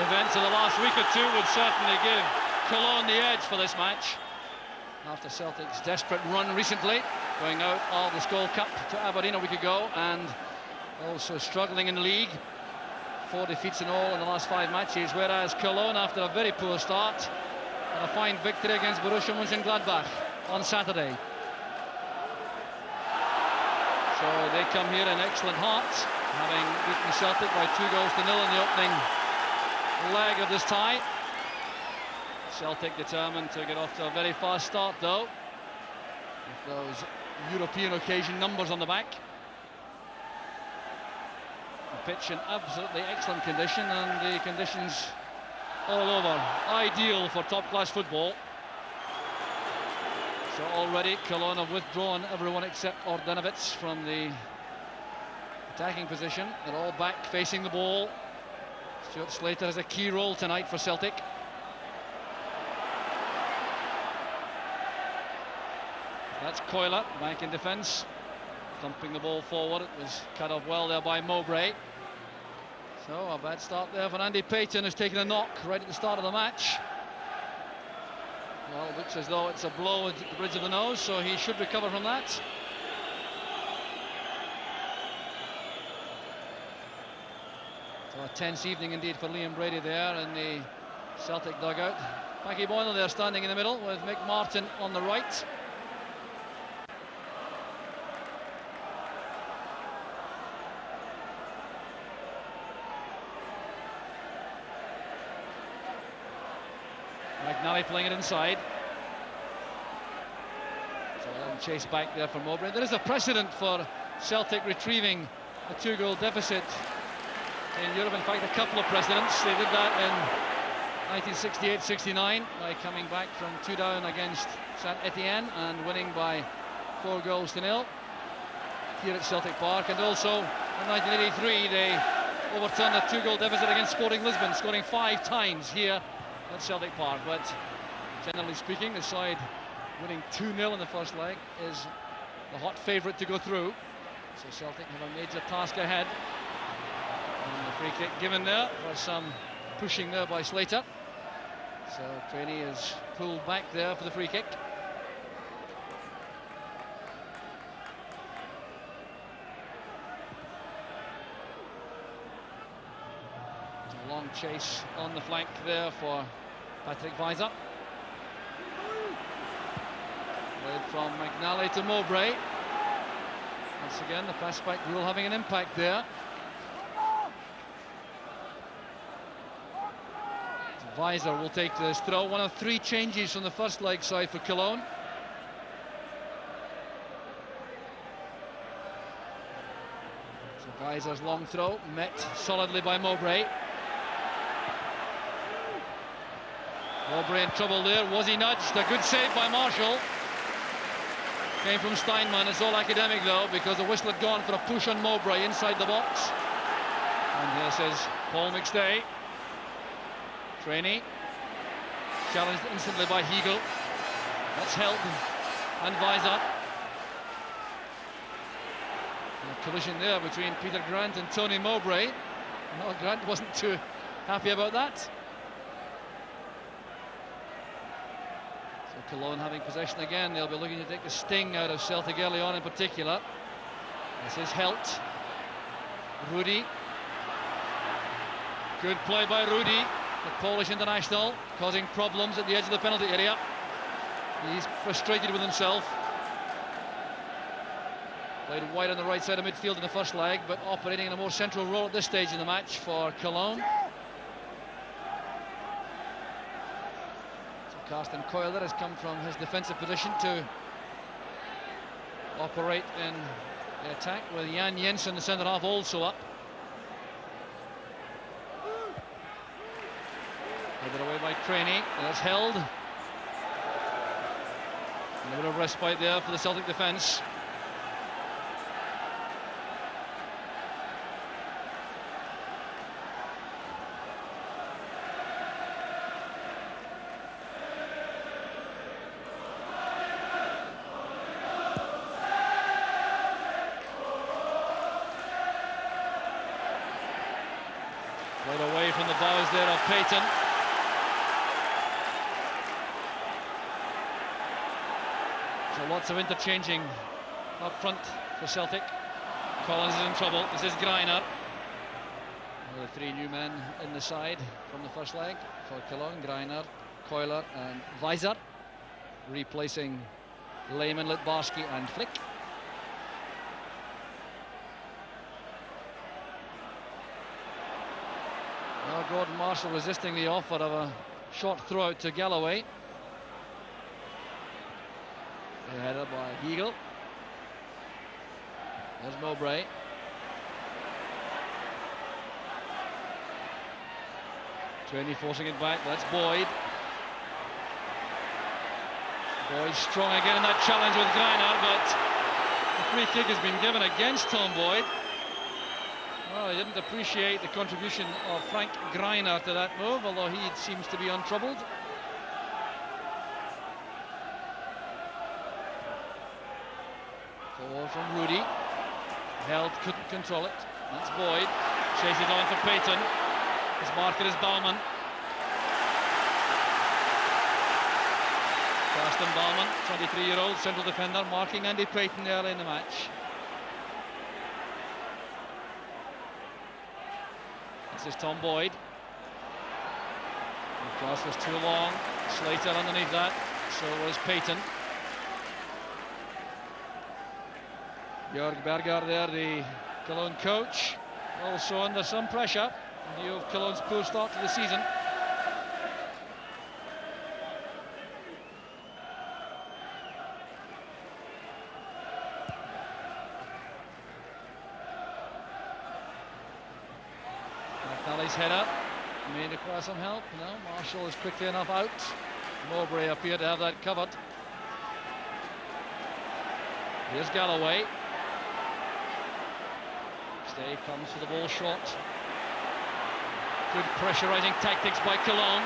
events of the last week or two would certainly give Koln the edge for this match. After Celtic's desperate run recently, going out of the Skol Cup to Aberdeen a week ago, and also struggling in the league. 4 defeats in all in the last 5 matches, whereas Koln, after a very poor start, had a fine victory against Borussia Mönchengladbach on Saturday. So they come here in excellent heart, having beaten Celtic by 2-0 in the opening leg of this tie. Celtic determined to get off to a very fast start, though, with those European occasion numbers on the back. The pitch in absolutely excellent condition, and the conditions all over ideal for top-class football. So already Koln have withdrawn everyone except Ordanovitz from the attacking position. They're all back facing the ball. Stuart Slater has a key role tonight for Celtic. That's Coyler back in defence, thumping the ball forward. It was cut off well there by Mowbray. So a bad start there for Andy Payton, who's taken a knock right at the start of the match. Well, it looks as though it's a blow at the bridge of the nose, so he should recover from that. So a tense evening indeed for Liam Brady there in the Celtic dugout. Frankie Boyle there standing in the middle with Mick Martin on the right. McNally playing it inside. So a long chase back there from Mowbray. There is a precedent for Celtic retrieving a 2-goal deficit in Europe. In fact, a couple of precedents. They did that in 1968-69 by coming back from 2 down against Saint Etienne and winning by 4-0 here at Celtic Park. And also in 1983 they overturned a 2-goal deficit against Sporting Lisbon, scoring 5 times here at Celtic Park. But generally speaking, the side winning 2-0 in the first leg is the hot favourite to go through. So Celtic have a major task ahead. And the free kick given there for some pushing there by Slater. So Trainee is pulled back there for the free kick. A long chase on the flank there for Patrick Weiser. Played from McNally to Mowbray. Once again, the pass-back rule having an impact there. Weiser will take this throw, one of 3 changes from the first leg side for Koln. So Weiser's long throw met solidly by Mowbray. Mowbray in trouble there. Was he nudged? A good save by Marshall. Came from Steinman. It's all academic though, because the whistle had gone for a push on Mowbray inside the box. And here says Paul McStay. Trainee challenged instantly by Hegel. That's held, and Weiser. A collision there between Peter Grant and Tony Mowbray. No, Grant wasn't too happy about that. So Koln having possession again. They'll be looking to take the sting out of Celtic early on in particular. This is Helt. Rudy. Good play by Rudy, the Polish international, causing problems at the edge of the penalty area. He's frustrated with himself. Played wide on the right side of midfield in the first leg, but operating in a more central role at this stage in the match for Koln. So Carsten Coyler has come from his defensive position to operate in the attack, with Jan Jensen, the centre-half, also up. Headed away by Trainee, that's held. And a bit of respite there for the Celtic defence. Right away from the bows there of Payton. So lots of interchanging up front for Celtic. Collins is in trouble. This is Greiner. The three new men in the side from the first leg for Koln: Greiner, Keuler and Weiser, replacing Lehmann, Litbarski and Flick. Well, Gordon Marshall resisting the offer of a short throw out to Galloway. The header by Hegel. There's Mowbray. Trainee forcing it back. That's Boyd. Boyd strong again in that challenge with Greiner, but the free kick has been given against Tom Boyd. Well, he didn't appreciate the contribution of Frank Greiner to that move, although he seems to be untroubled. Forward from Rudy. Held, couldn't control it. That's Boyd. Chases it on for Payton. His marker is Baumann. Karsten Baumann, 23-year-old central defender, marking Andy Payton early in the match. This is Tom Boyd. The cross was too long. Slater underneath that. So was Payton. Jörg Berger there, the Cologne coach, also under some pressure in view of Cologne's poor start to the season. McNally's header may require some help. No, Marshall is quickly enough out. Mowbray appeared to have that covered. Here's Galloway. Stay comes for the ball short. Good pressurising tactics by Koln.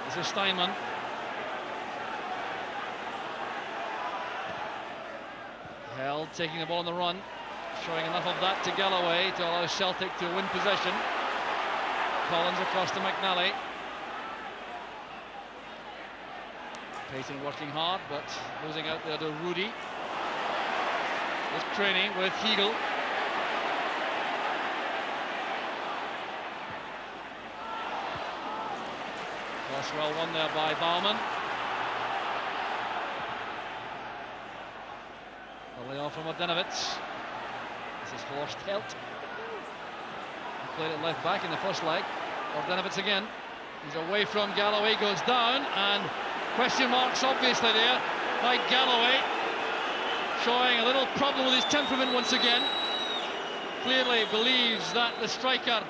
This is Steinman. Held, taking the ball on the run. Showing enough of that to Galloway to allow Celtic to win possession. Collins across to McNally. Payton working hard, but losing out there to Rudy. This training with Hegel. Cross well won there by Baumann. Early on from Ordenovitz. This is Horst Helt. He played it left back in the first leg. Ordenovitz again. He's away from Galloway, goes down, and question marks obviously there by Galloway. Showing a little problem with his temperament once again. Clearly believes that the striker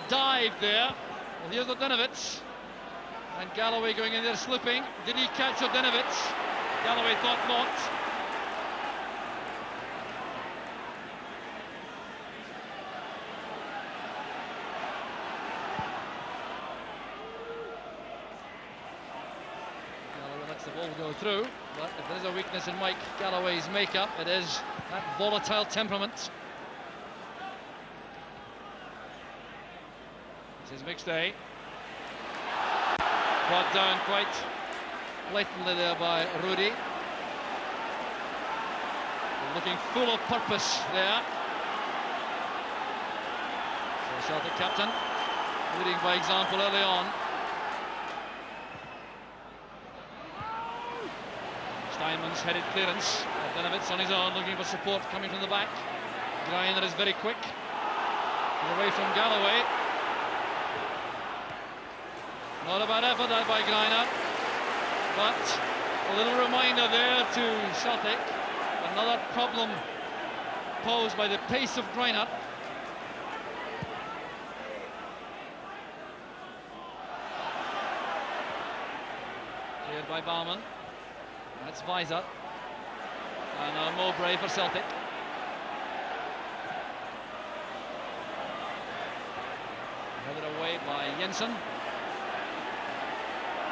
dived there. Well, here's Ordenovitz. And Galloway going in there slipping. Did he catch Ordenovitz? Galloway thought not. Galloway lets the ball go through. But if there's a weakness in Mike Galloway's makeup, it is that volatile temperament. This is McStay. Brought down quite blatantly there by Rudy. Looking full of purpose there. So Celtic captain, leading by example early on. Steinman's headed clearance. Ordenovitz on his own, looking for support coming from the back. Greiner is very quick. Away from Galloway. Not a bad effort that by Greiner. But a little reminder there to Celtic. Another problem posed by the pace of Greiner. Cleared by Baumann. That's Weiser. And now Mowbray for Celtic. Headed away by Jensen.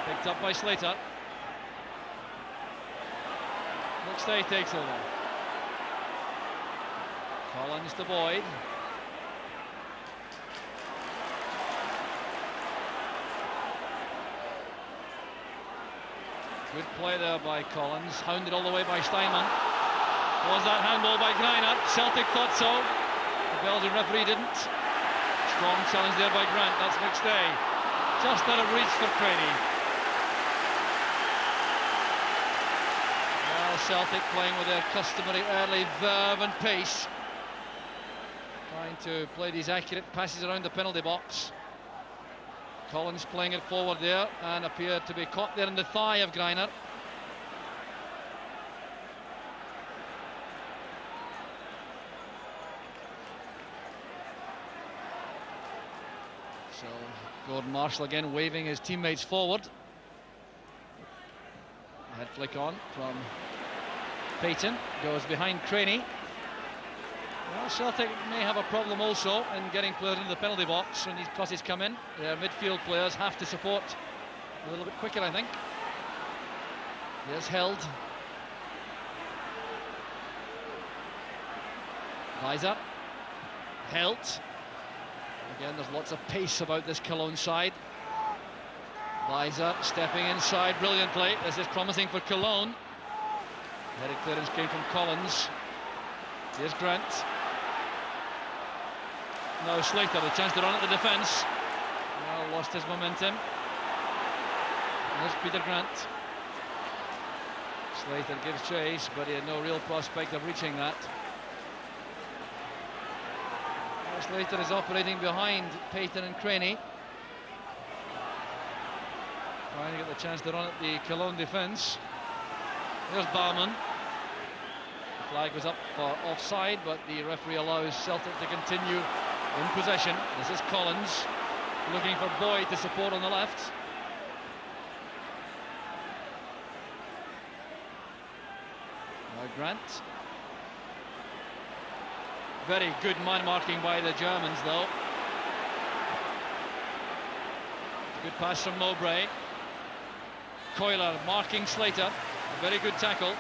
Picked up by Slater. McStay takes over. Collins to Boyd. Good play there by Collins, hounded all the way by Steinman. Was that handball by Greiner? Celtic thought so. The Belgian referee didn't. Strong challenge there by Grant. That's McStay. Just out of reach for Craney. Well, Celtic playing with their customary early verve and pace, trying to play these accurate passes around the penalty box. Collins playing it forward there and appeared to be caught there in the thigh of Greiner. So Gordon Marshall again waving his teammates forward. Head flick on from Payton, goes behind Craney. Well, Celtic may have a problem also in getting players into the penalty box when these crosses come in. Their midfield players have to support a little bit quicker, I think. There's Held. Weiser. Held. Again, there's lots of pace about this Cologne side. Weiser stepping inside brilliantly. This is promising for Cologne. Headed clearance came from Collins. Here's Grant. Now Slater, the chance to run at the defence. Well, lost his momentum. There's Peter Grant. Slater gives chase, but he had no real prospect of reaching that. Well, Slater is operating behind Payton and Craney, trying to get the chance to run at the Cologne defence. There's Baumann. The flag was up for offside, but the referee allows Celtic to continue in possession. This is Collins looking for Boyd to support on the left. Now Grant. Very good man marking by the Germans though. Good pass from Mowbray. Coiler marking Slater. A very good tackle.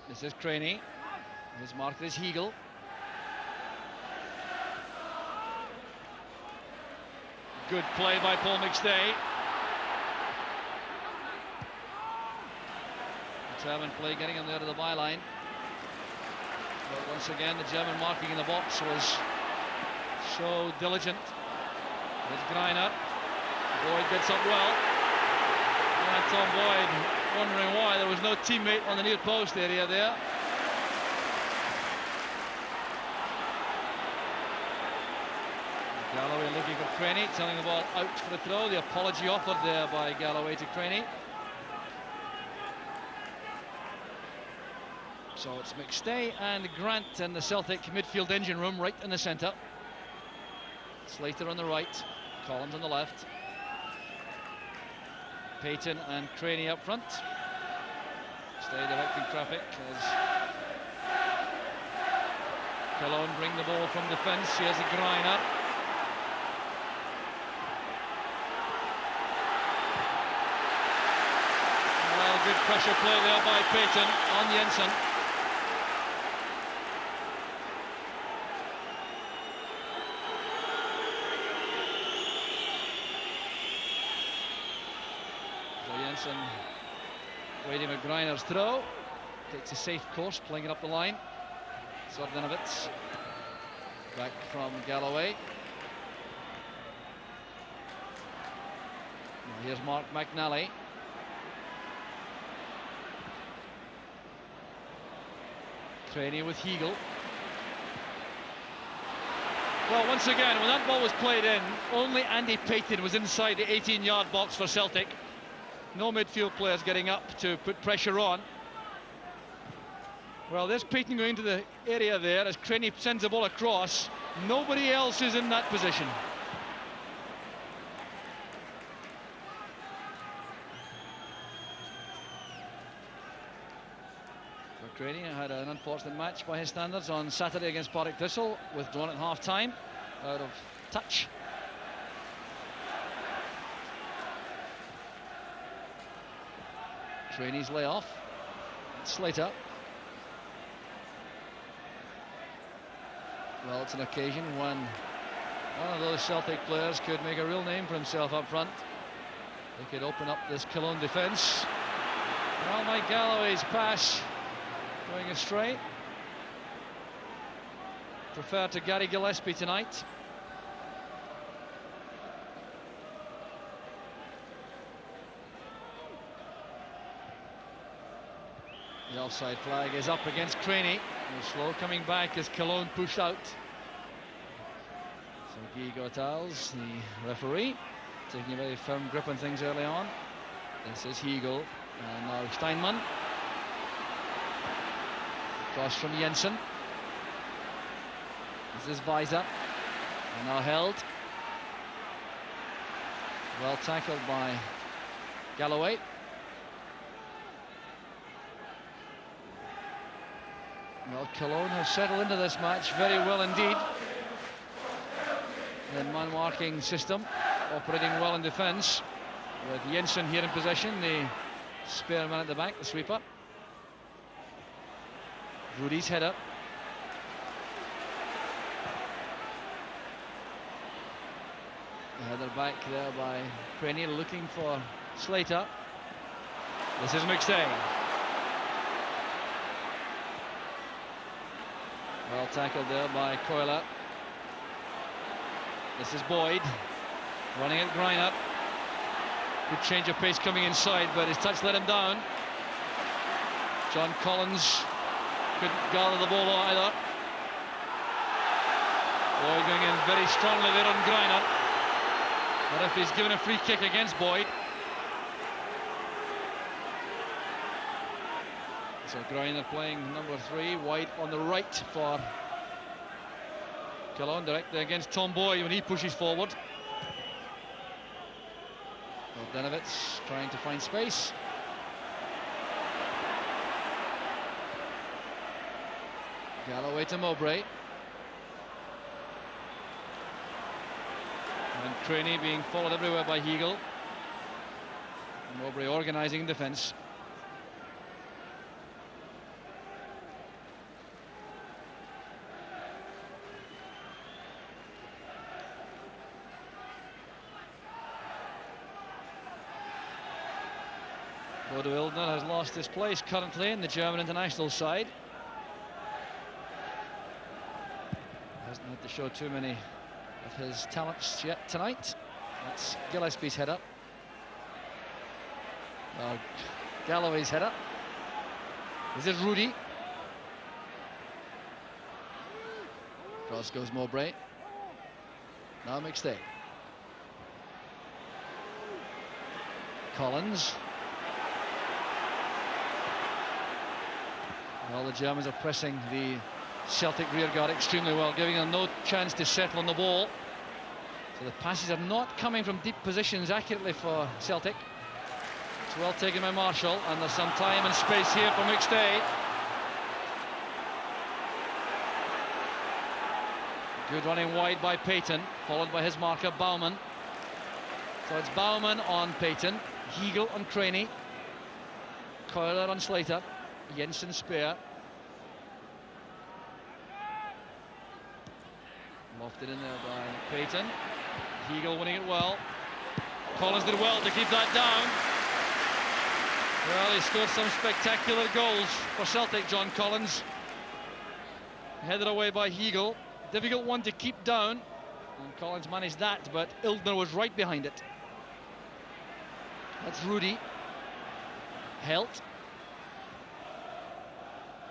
This is Craney. His marker is Hegel. Good play by Paul McStay. German play getting him there to the byline. But once again, the German marking in the box was so diligent. There's Greiner. Boyd gets up well. And Tom Boyd wondering why there was no teammate on the near post area there. Galloway looking for Craney, telling the ball out for the throw. The apology offered there by Galloway to Craney. So it's McStay and Grant in the Celtic midfield engine room, right in the centre. Slater on the right, Collins on the left. Payton and Craney up front. Stay directing traffic as Cologne bring the ball from defence. Here's a Greiner. Well, good pressure play there by Payton on Jensen. Jensen waiting with Greiner's throw. Takes a safe course, playing it up the line. Sordanovitz back from Galloway. Now here's Mark McNally. Craney with Hegel. Well, once again, when that ball was played in, only Andy Payton was inside the 18-yard box for Celtic. No midfield players getting up to put pressure on. Well, there's Payton going into the area there as Craney sends the ball across. Nobody else is in that position. Craney had an unfortunate match by his standards on Saturday against Partick Thistle, withdrawn at half-time out of touch. Craney's layoff. Slater. Well, it's an occasion when one of those Celtic players could make a real name for himself up front. They could open up this Koln defence. Well, Mike Galloway's pass going astray. Preferred to Gary Gillespie tonight. The offside flag is up against Craney. Slow coming back as Koln pushed out. So Guy Gotals, the referee, taking a very firm grip on things early on. This is Hegel, and now Steinmann. Cross from Jensen. This is Weiser, and now held. Well tackled by Galloway. Well, Koln have settled into this match very well indeed. The man-marking system, operating well in defence, with Jensen here in possession, the spare man at the back, the sweeper. Rudy's header. The header back there by Craney, looking for Slater. This is McStay. Well tackled there by Coiler. This is Boyd, running at Griner. Good change of pace coming inside, but his touch let him down. John Collins couldn't gather the ball either. Boyd going in very strongly there on Griner. The referee's given a free kick against Boyd. So Griner playing number 3, wide on the right for Koln, directly against Tom Boyd when he pushes forward. Denovitz trying to find space. Galloway to Mowbray. And Craney being followed everywhere by Hegel. Mowbray organising defence. Bodo Illner has lost his place currently in the German international side. Hasn't had to show too many of his talents yet tonight. That's Gillespie's header. Galloway's header. This is Rudy. Cross goes Mowbray. Now McStay. Collins. Well, the Germans are pressing the Celtic rearguard extremely well, giving them no chance to settle on the ball. So the passes are not coming from deep positions accurately for Celtic. It's well taken by Marshall, and there's some time and space here for McStay. Good running wide by Payton, followed by his marker Baumann. So it's Baumann on Payton, Hegel on Craney, Coiler on Slater, Jensen spare. Lofted in there by Payton. Hegel winning it well. Collins did well to keep that down. Well, he scored some spectacular goals for Celtic, John Collins. Headed away by Hegel. Difficult one to keep down. And Collins managed that, but Illner was right behind it. That's Rudy. Helt.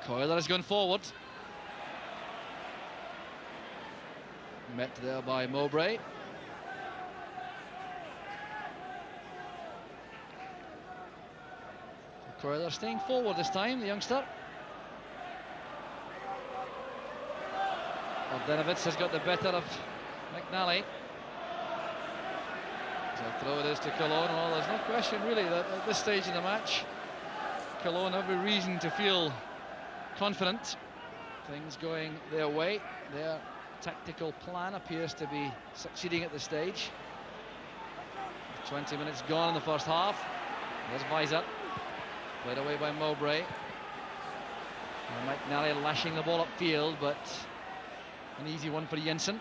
Coiler has gone forward. Met there by Mowbray. Coiler staying forward this time, the youngster. Denovitz has got the better of McNally. So throw it is to Koln. Well, there's no question really that at this stage in the match, Koln have every reason to feel confident. Things going their way. Their tactical plan appears to be succeeding at this stage. 20 minutes gone in the first half. There's Weiser. Played away by Mowbray. And McNally lashing the ball upfield, but An easy one for Jensen.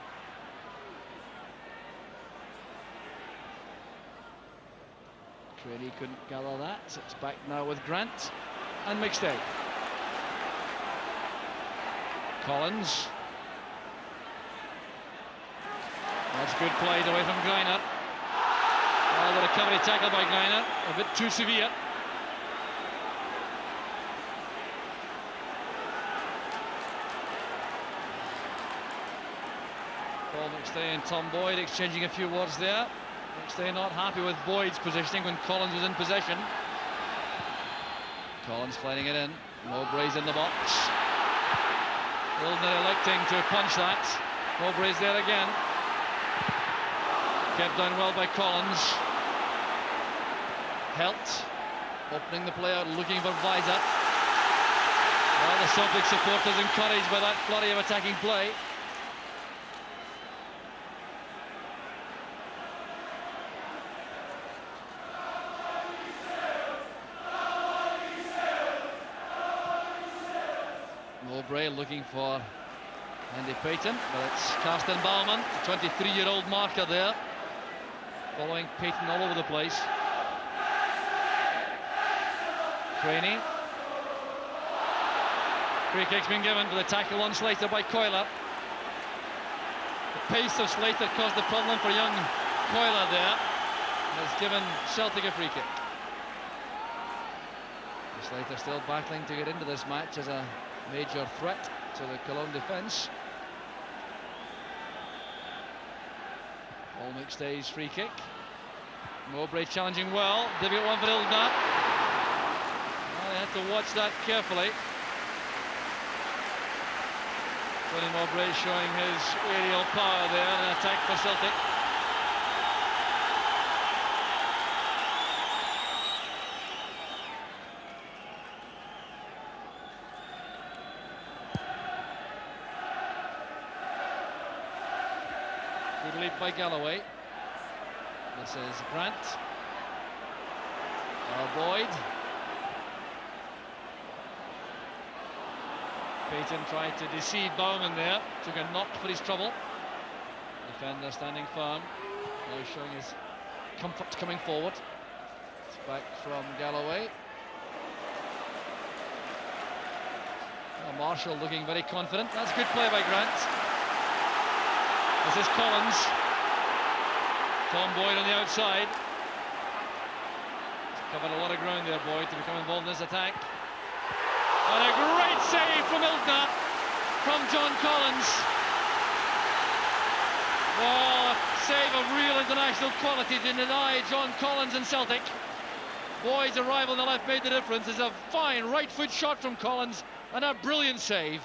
Craney couldn't gather that. It's back now with Grant and McStay. Collins. That's good play away from Greiner. Well, the recovery tackle by Greiner, a bit too severe. Paul McStay and Tom Boyd exchanging a few words there. McStay not happy with Boyd's positioning when Collins was in possession. Collins sliding it in. Mowbray's in the box. Wildner electing to punch that. Mowbray's there again. Kept down well by Collins. Helt opening the play out, looking for Weiser. Well, the Celtic supporters encouraged by that flurry of attacking play. Mowbray looking for Andy Payton, but it's Karsten Baumann, the 23-year-old marker there, following Payton all over the place. Craney. Free kick's been given for the tackle on Slater by Coyler. The pace of Slater caused the problem for young Coyler there, and has given Celtic a free kick. Slater still battling to get into this match as a major threat to the Cologne defence. Paul McStay's free kick. Mowbray challenging well. Difficult one for Ildner. Well, they had to watch that carefully. Tony Mowbray showing his aerial power there in an attack for Celtic. Good lead by Galloway. This is Grant. Boyd. Payton tried to deceive Baumann there. Took a knock for his trouble. Defender standing firm. Now showing his comfort coming forward. It's back from Galloway. Well, Marshall looking very confident. That's good play by Grant. This is Collins. Tom Boyd on the outside. He's covered a lot of ground there, Boyd, to become involved in this attack. And a great save from Ildner, from John Collins. Oh, save of real international quality to deny John Collins and Celtic. Boyd's arrival in the left made the difference. It's a fine right foot shot from Collins and a brilliant save.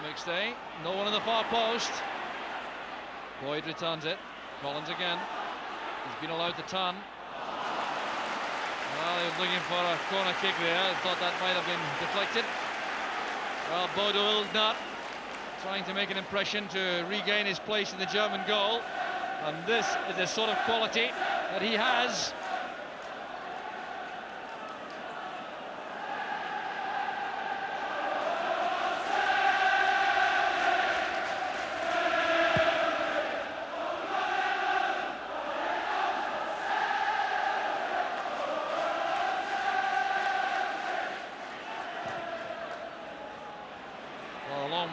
McStay, no one in the far post. Boyd returns it. Collins again. He's been allowed to turn. Well, he was looking for a corner kick there. I thought that might have been deflected. Well, Bodo Ildner trying to make an impression to regain his place in the German goal. And this is the sort of quality that he has.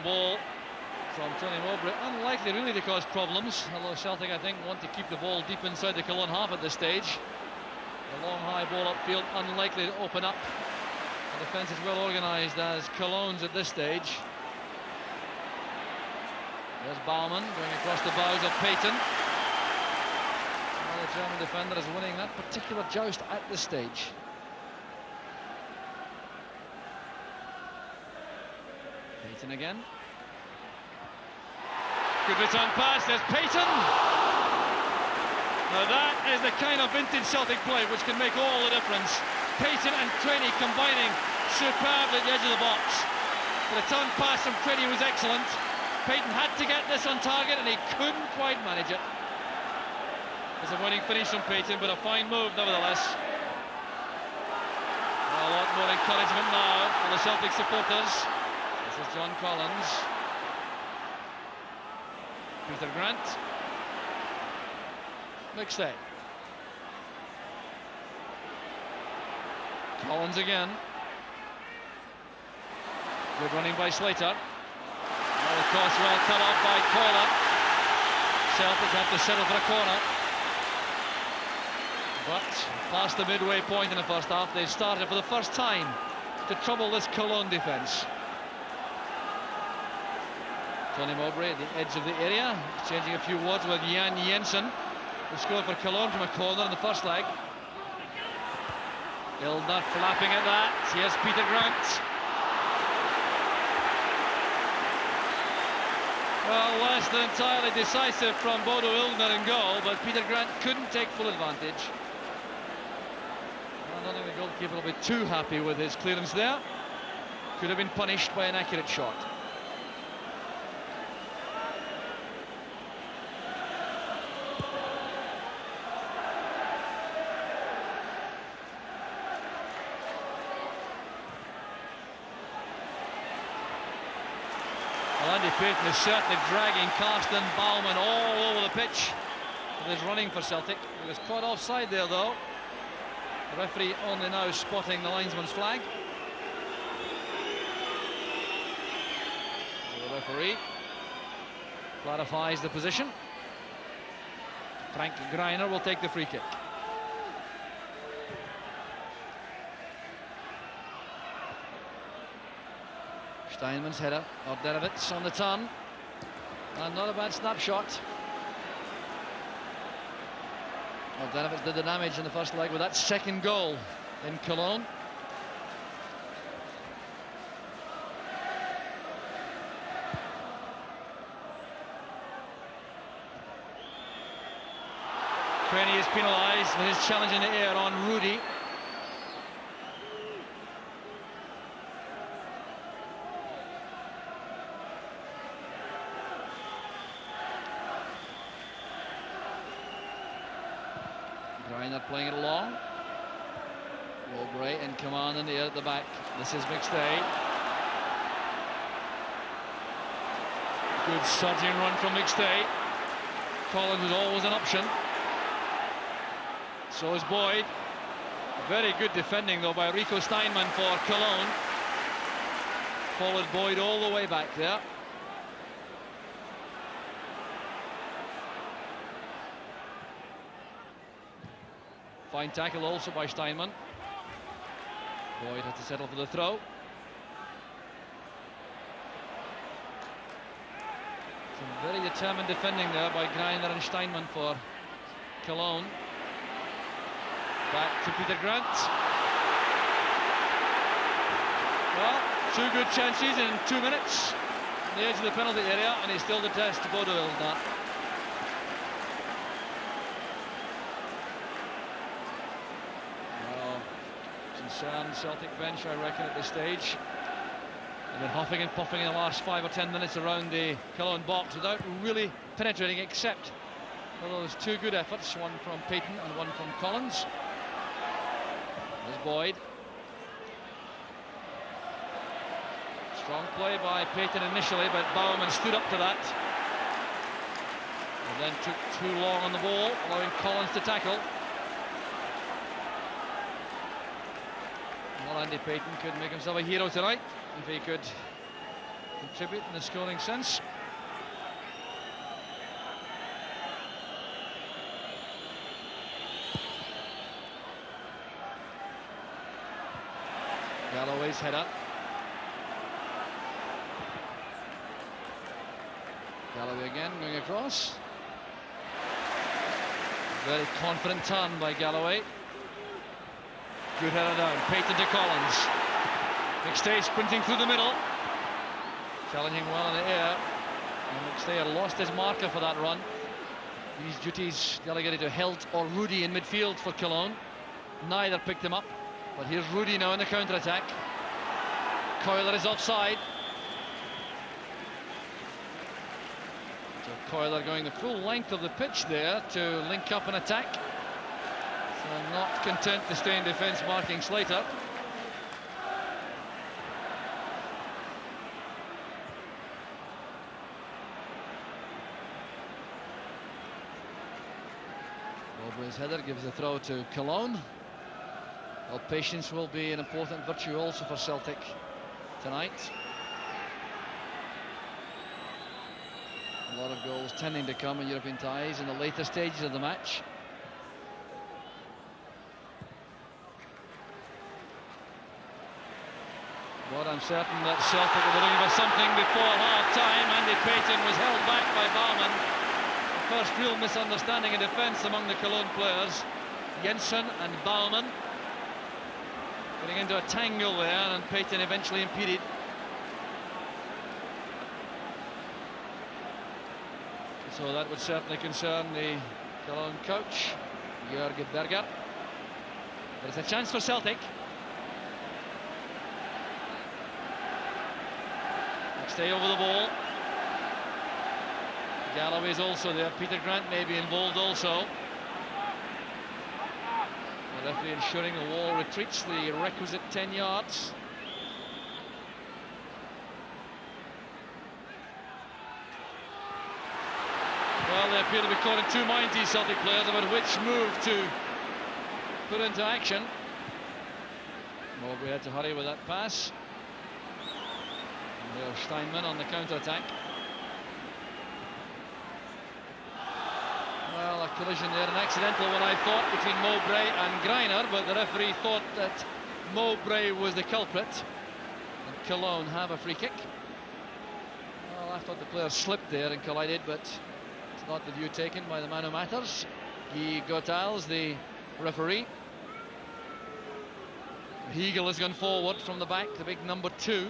Ball from Tony Mowbray, unlikely really to cause problems, although Celtic I think want to keep the ball deep inside the Cologne half at this stage. The long high ball upfield unlikely to open up. The defence is well organised as Cologne's at this stage. There's Baumann going across the bows of Payton. Well, the German defender is winning that particular joust at this stage. Payton again. Good return pass, there's Payton. Now that is the kind of vintage Celtic play which can make all the difference. Payton and Craney combining superbly at the edge of the box. The return pass from Craney was excellent. Payton had to get this on target and he couldn't quite manage it. Disappointing finish from Payton, but a fine move nevertheless. A lot more encouragement now for the Celtic supporters. This is John Collins. Peter Grant. McStay. Collins again. Good running by Slater. Well, of course, well cut off by Koln. Celtic have to settle for a corner. But past the midway point in the first half, they started for the first time to trouble this Koln defence. Tony Mowbray at the edge of the area, exchanging a few words with Jan Jensen, who scored for Koln from a corner in the first leg. Ilda flapping at that. Here's Peter Grant. Well, less than entirely decisive from Bodo Illner in goal, but Peter Grant couldn't take full advantage. I don't think the goalkeeper will be too happy with his clearance there. Could have been punished by an accurate shot. Well, Andy Payton is certainly dragging Karsten Baumann all over the pitch with his running for Celtic. He was caught offside there, though. The referee only now spotting the linesman's flag. The referee clarifies the position. Frank Greiner will take the free kick. Steinman's header, Orderovitz on the turn, and not a bad snapshot. Orderovitz did the damage in the first leg with that second goal in Cologne. Crenny is penalised for his challenge in the air on Rudy. Greiner playing it along. Mowbray in command in the air at the back. This is McStay. Good surging run from McStay. Collins was always an option. So is Boyd. Very good defending though by Rico Steinman for Cologne. Followed Boyd all the way back there. Fine tackle also by Steinman. Boyd had to settle for the throw. Some very determined defending there by Greiner and Steinman for Cologne. Back to Peter Grant. Well, two good chances in 2 minutes on the edge of the penalty area, and he still detests Bodo Illner. Concerned Celtic bench, I reckon, at this stage. They've been huffing and puffing in the last 5 or 10 minutes around the Cologne box without really penetrating, except for those two good efforts, one from Payton and one from Collins. There's Boyd. Strong play by Payton initially, but Baumann stood up to that. And then took too long on the ball, allowing Collins to tackle. Well, Andy Payton could make himself a hero tonight if he could contribute in the scoring sense. Galloway's header. Galloway again going across. Very confident turn by Galloway. Good header down. Payton to Collins. McStay sprinting through the middle. Challenging well in the air. And McStay had lost his marker for that run. These duties delegated to Helt or Rudy in midfield for Cologne. Neither picked him up. But here's Rudy now in the counter-attack. Coyler is offside. So Coyler going the full length of the pitch there to link up an attack. So not content to stay in defence, marking Slater. His header gives the throw to Koln. Well, patience will be an important virtue also for Celtic tonight. A lot of goals tending to come in European ties in the later stages of the match. But I'm certain that Celtic will be looking for something before half-time. Andy Payton was held back by Baumann. The first real misunderstanding in defence among the Cologne players. Jensen and Baumann getting into a tangle there, and Payton eventually impeded. So that would certainly concern the Cologne coach, Jörg Berger. But it's a chance for Celtic. Stay over the ball. Galloway's also there. Peter Grant may be involved also. The referee ensuring the wall retreats the requisite 10 yards. Well, they appear to be caught in two minds, these Celtic players, about which move to put into action. Mowbray had to hurry with that pass. There's Steinman on the counter-attack. Well, a collision there, an accidental one, I thought, between Mowbray and Greiner, but the referee thought that Mowbray was the culprit. And Cologne have a free kick. Well, I thought the player slipped there and collided, but it's not the view taken by the man who matters. Guy Gotals, the referee. Hegel has gone forward from the back, the big number 2.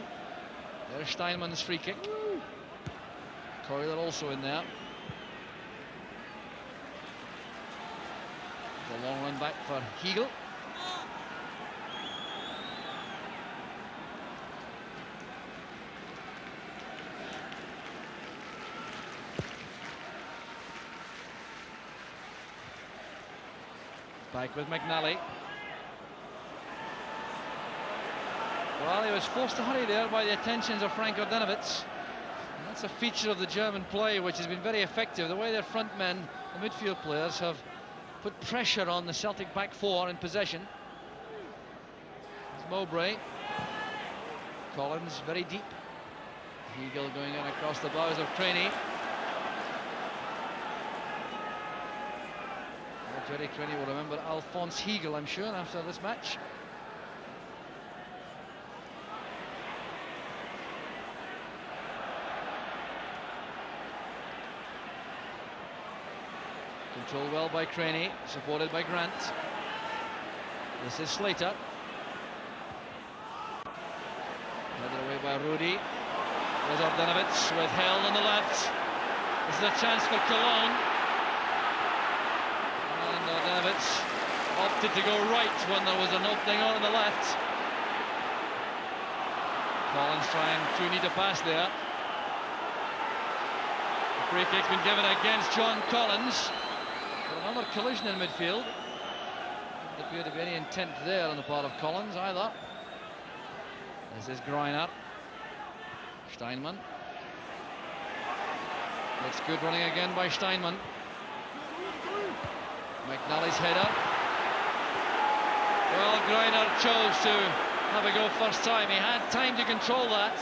There's Steinman's free kick. Coiler also in there. The long run back for Hegel. Back with McNally. Well, he was forced to hurry there by the attentions of Frank Ordenovitz. And that's a feature of the German play which has been very effective. The way their front men, the midfield players, have put pressure on the Celtic back four in possession. It's Mowbray. Collins very deep. Hegel going in across the bows of Craney. Well, Jerry Craney will remember Alphonse Hegel, I'm sure, after this match. Controlled well by Craney, supported by Grant. This is Slater. Headed away by Rudy. There's Ordenovitz with Held on the left. This is a chance for Cologne. And Ordenovitz opted to go right when there was an opening on the left. Collins trying too neat a pass there. The free kick's been given against John Collins. Another collision in midfield. Doesn't appear to be any intent there on the part of Collins either. This is Greiner. Steinman. It's good running again by Steinman. McNally's header. Well, Greiner chose to have a go first time. He had time to control that.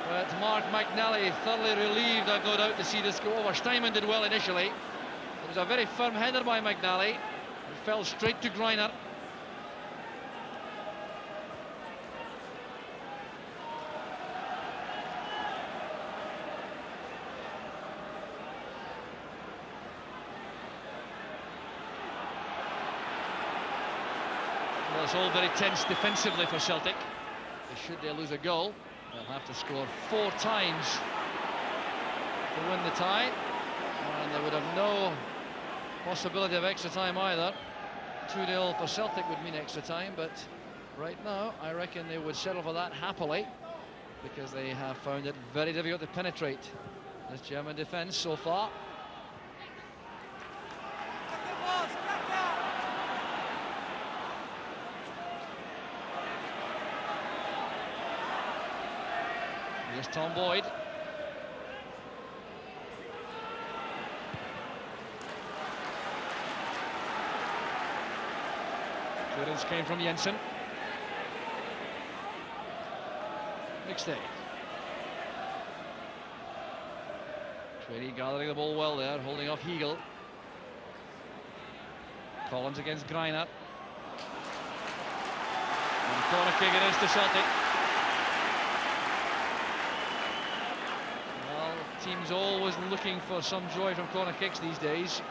But Mark McNally thoroughly relieved, I've no doubt, to see this go over. Steinman did well initially. It was a very firm header by McNally. It fell straight to Greiner. Well, it's all very tense defensively for Celtic. Should they lose a goal, they'll have to score 4 times to win the tie. And they would have no possibility of extra time either. 2-0 for Celtic would mean extra time, but right now I reckon they would settle for that happily, because they have found it very difficult to penetrate this German defence so far. Here's Tom Boyd. Clearance came from Jensen. McStay. Trady gathering the ball well there, holding off Heagle. Collins against Greiner. And corner kick it is to Celtic. Well, teams always looking for some joy from corner kicks these days.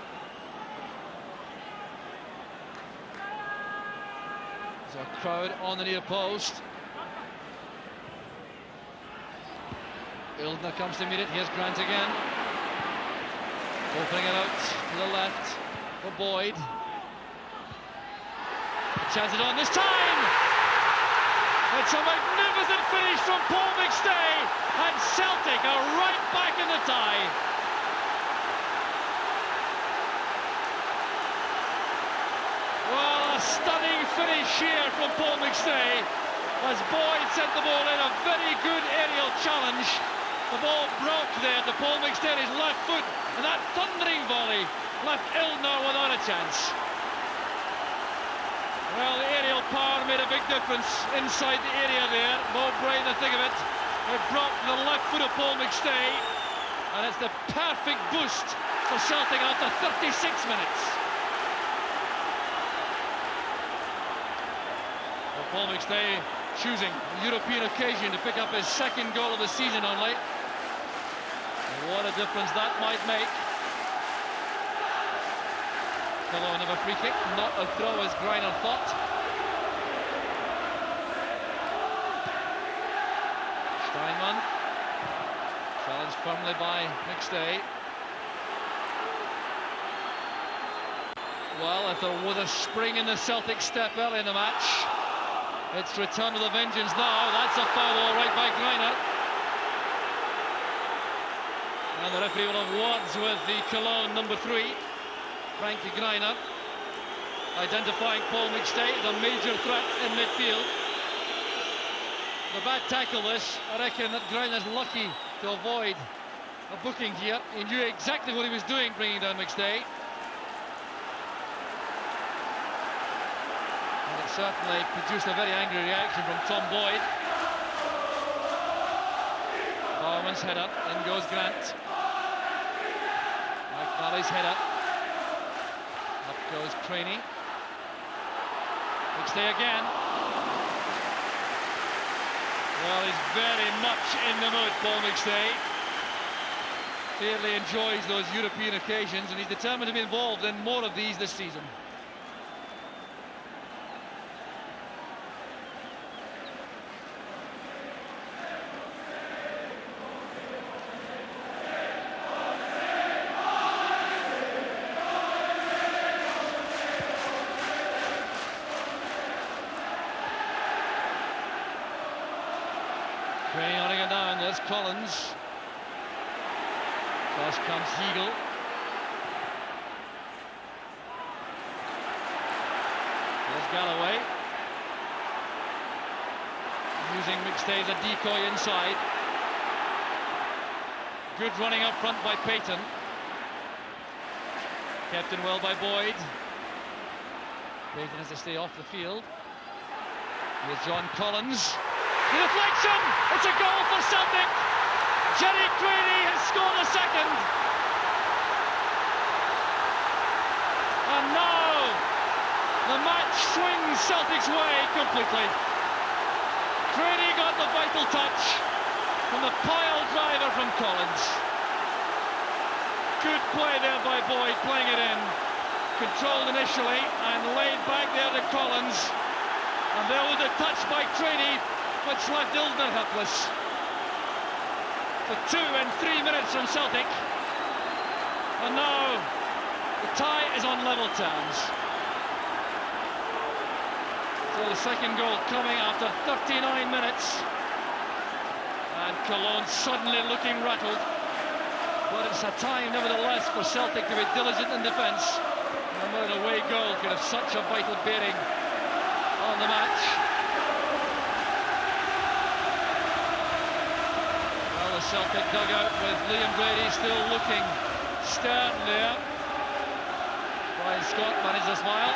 There's a crowd on the near post. Ildner comes to meet it. Here's Grant again. Opening it out to the left for Boyd. Chance it on this time! It's a magnificent finish from Paul McStay, and Celtic are right back in the tie. Well, a stunning finish here from Paul McStay as Boyd sent the ball in, a very good aerial challenge. The ball broke there to Paul McStay, his left foot, and that thundering volley left Ildner without a chance. Well, the aerial power made a big difference inside the area there. Mowbray, the thing of it. It broke the left foot of Paul McStay, and it's the perfect boost for Celtic after 36 minutes. Well, Paul McStay choosing a European occasion to pick up his second goal of the season only. And what a difference that might make. Koln of a free kick, not a throw as Greiner thought. Steinman, challenged firmly by McStay. Well, if there was a spring in the Celtic step early in the match, it's return to the vengeance now. That's a foul all right by Greiner. And the referee will have words with the Cologne number 3. Frankie Greiner, identifying Paul McStay as a major threat in midfield. The bad tackle this, I reckon that Greiner's lucky to avoid a booking here. He knew exactly what he was doing bringing down McStay. And it certainly produced a very angry reaction from Tom Boyd. Bowerman's header, in goes Grant. Mike Valley's header. Up goes Craney. McStay again. Well, he's very much in the mood, Paul McStay. Clearly enjoys those European occasions, and he's determined to be involved in more of these this season. Craney hunting it down, there's Collins. First comes Heagle. There's Galloway. Using McStay as a decoy inside. Good running up front by Payton. Kept in well by Boyd. Payton has to stay off the field. Here's John Collins. The deflection! It's a goal for Celtic! Jerry Craney has scored a second! And now the match swings Celtic's way completely. Craney got the vital touch from the pile driver from Collins. Good play there by Boyd, playing it in. Controlled initially and laid back there to Collins. And there was a touch by Craney, which left Ildner helpless. For 2 and 3 minutes from Celtic. And now the tie is on level terms. So the second goal coming after 39 minutes. And Cologne suddenly looking rattled. But it's a time nevertheless for Celtic to be diligent in defence. Remember, an away goal could have such a vital bearing on the match. The Celtic dugout with Liam Brady still looking stern there. Brian Scott managed to smile.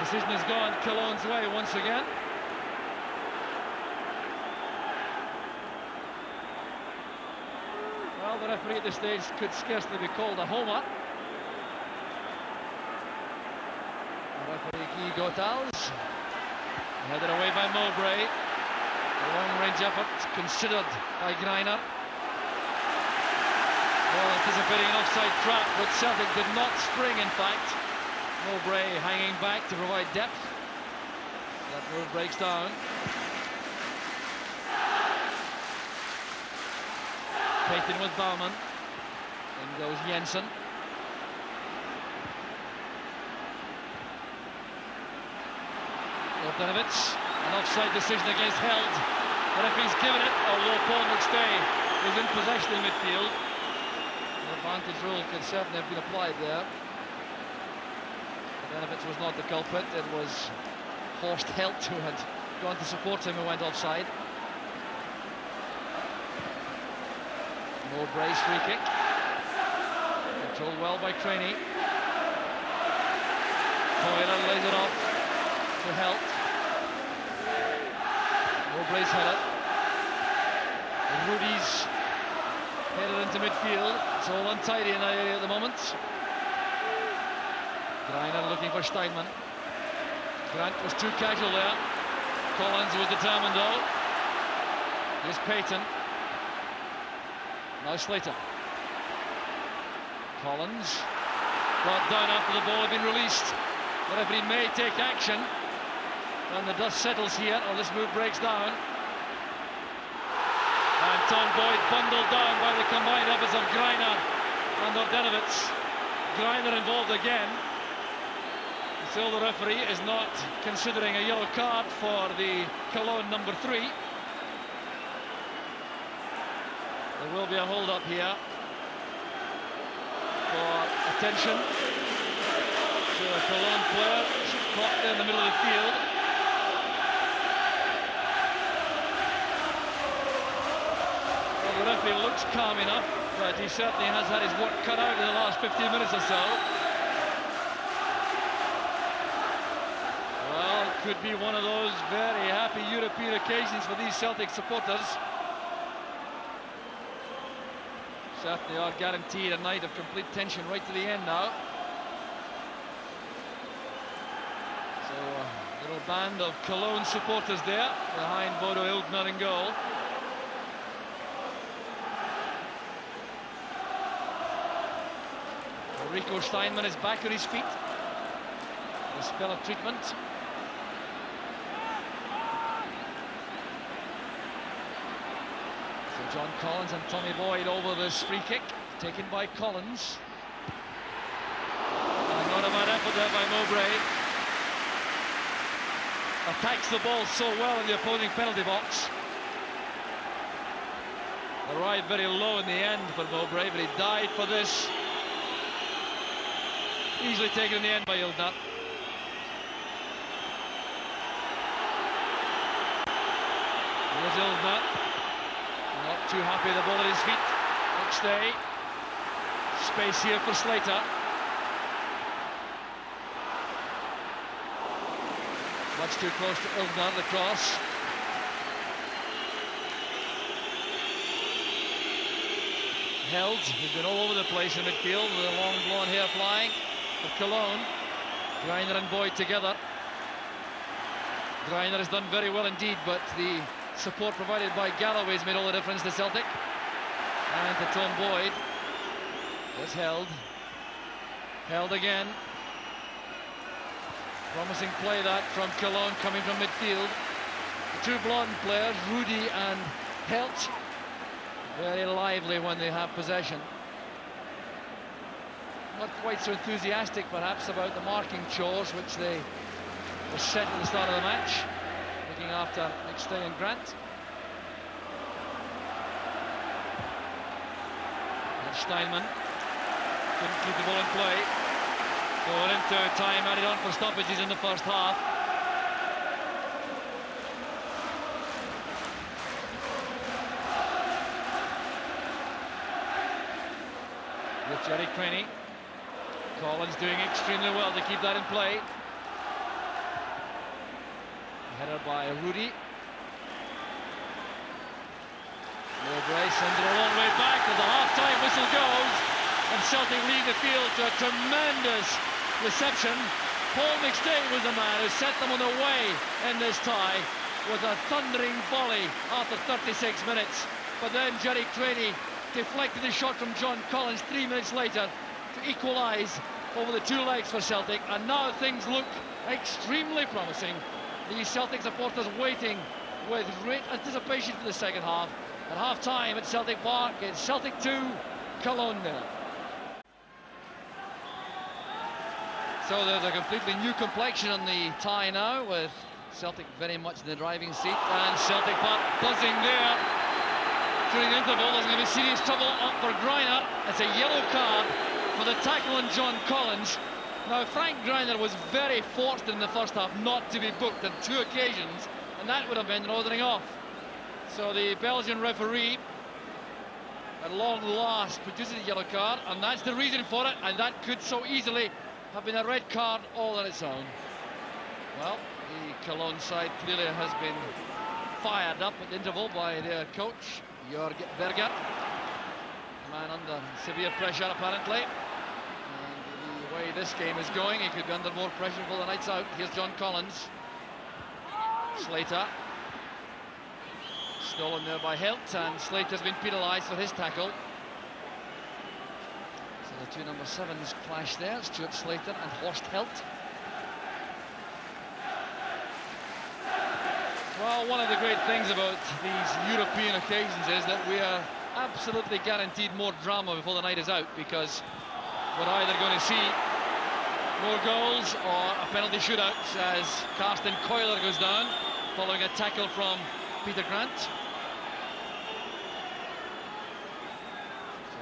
Decision has gone Cologn's way once again. Well, the referee at this stage could scarcely be called a homer. The referee Guy Gotals, headed away by Mowbray. A long-range effort considered by Greiner. Well, anticipating an offside trap, but Celtic did not spring, in fact. Mowbray hanging back to provide depth. That move breaks down. Payton with Baumann. In goes Jensen. Bogdanovic. An offside decision against Held. The referee's given it, although Paul McStay is in possession in midfield. The advantage rule could certainly have been applied there. Bogdanovic was not the culprit, it was Horst Held who had gone to support him who went offside. Mowbray's free kick. Controlled well by Craney. Coyler lays it off to Helt. Mowbray's header. Rudy's headed into midfield. It's all untidy in that area at the moment. Greiner looking for Steinman. Grant was too casual there. Collins was determined though. Here's Payton. Now Slater. Collins brought down after the ball had been released. The referee may take action when the dust settles here, or this move breaks down. And Tom Boyd bundled down by the combined efforts of Greiner and Bogdanovic. Greiner involved again. Still the referee is not considering a yellow card for the Cologne number 3. There will be a hold-up here for attention to a Cologne player caught there in the middle of the field. Well, the referee looks calm enough, but he certainly has had his work cut out in the last 15 minutes or so. Well, it could be one of those very happy European occasions for these Celtic supporters. Certainly are guaranteed a night of complete tension right to the end now. So a little band of Cologne supporters there behind Bodo Illgner in goal. Rico Steinman is back on his feet. A spell of treatment. So John Collins and Tommy Boyd over this free kick, taken by Collins. And not a bad effort there by Mowbray. Attacks the ball so well in the opposing penalty box. Arrived very low in the end for Mowbray, but he died for this. Easily taken in the end by Illgner. Here's Illgner. Not too happy with the ball at his feet. McStay. Space here for Slater. Much too close to Illgner, the cross. Held, who's been all over the place in midfield with a long blonde hair flying. For Cologne, Greiner and Boyd together. Greiner has done very well indeed, but the support provided by Galloway has made all the difference to Celtic. And to Tom Boyd. There's Held. Held again. Promising play that from Cologne coming from midfield. The two blonde players, Rudy and Helt, very lively when they have possession. Not quite so enthusiastic perhaps about the marking chores which they were set at the start of the match, looking after McStay and Grant. And Steinman couldn't keep the ball in play. Going into time added on for stoppages in the first half. With Jerry Craney. Collins doing extremely well to keep that in play. Header by Rudy. Mowbray sends it a long way back as the half-time whistle goes, and Celtic lead the field to a tremendous reception. Paul McStay was the man who set them on the way in this tie with a thundering volley after 36 minutes. But then Jerry Craney deflected the shot from John Collins 3 minutes later to equalise over the two legs for Celtic, and now things look extremely promising. The Celtic supporters waiting with great anticipation for the second half. At half-time at Celtic Park, it's Celtic 2, Koln 0. So there's a completely new complexion on the tie now, with Celtic very much in the driving seat, and Celtic Park buzzing there. During the interval, there's going to be serious trouble up for Greiner. It's a yellow card for the tackle on John Collins. Now, Frank Greiner was very fortunate in the first half not to be booked on 2 occasions, and that would have been an ordering off. So the Belgian referee, at long last, produces a yellow card, and that's the reason for it, and that could so easily have been a red card all on its own. Well, the Cologne side clearly has been fired up at the interval by their coach, Jörg Berger. Man under severe pressure, apparently. And the way this game is going, he could be under more pressure for the night's out. Here's John Collins. Slater. Stolen there by Helt, and Slater's been penalised for his tackle. So the two number 7s clash there, Stuart Slater and Horst Helt. Well, one of the great things about these European occasions is that we are absolutely guaranteed more drama before the night is out, because we're either going to see more goals or a penalty shootout as Carsten Keuler goes down following a tackle from Peter Grant. So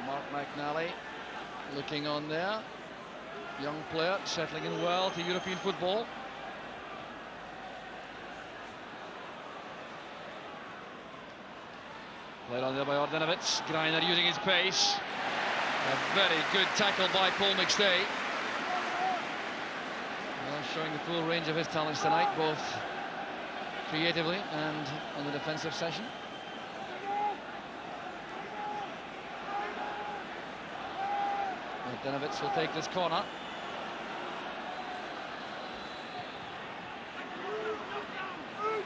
Mark McNally looking on there, young player settling in well to European football. Played on there by Ordenovic. Greiner using his pace. A very good tackle by Paul McStay. Well, showing the full range of his talents tonight, both creatively and in the defensive session. Ordenovic will take this corner.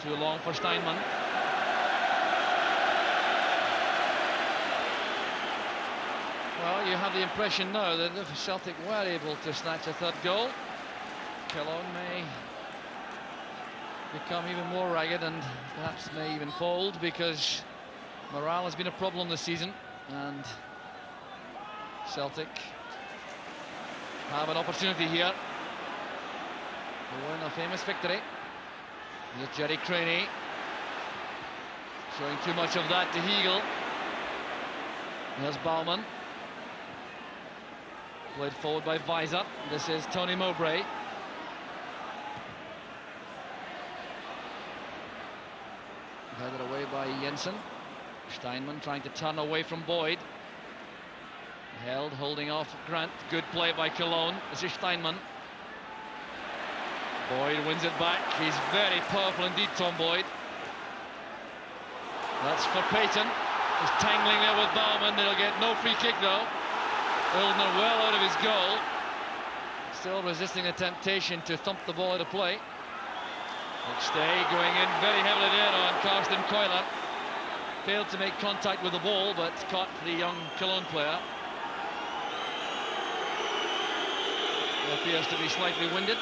Too long for Steinman. Well, you have the impression now that if Celtic were able to snatch a third goal, Cologne may become even more ragged and perhaps may even fold, because morale has been a problem this season, and Celtic have an opportunity here to win a famous victory. Here's Jerry Craney, showing too much of that to Hegel. Here's Baumann. Played forward by Weiser. This is Tony Mowbray. Headed away by Jensen. Steinman trying to turn away from Boyd. Held, holding off Grant. Good play by Cologne. This is Steinman. Boyd wins it back. He's very powerful indeed, Tom Boyd. That's for Payton. He's tangling there with Baumann. They'll get no free kick though. Ilner well out of his goal. Still resisting the temptation to thump the ball out of play. McStay going in very heavily there on Carsten Keuler. Failed to make contact with the ball, but caught the young Cologne player. He appears to be slightly winded.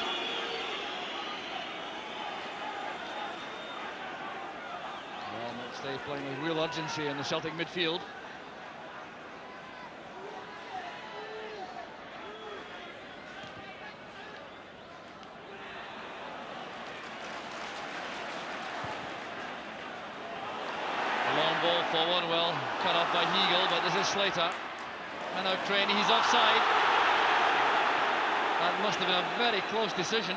Well, McStay playing with real urgency in the Celtic midfield. Ball forward, well cut off by Hegel, but this is Slater. And now Craney, he's offside. That must have been a very close decision.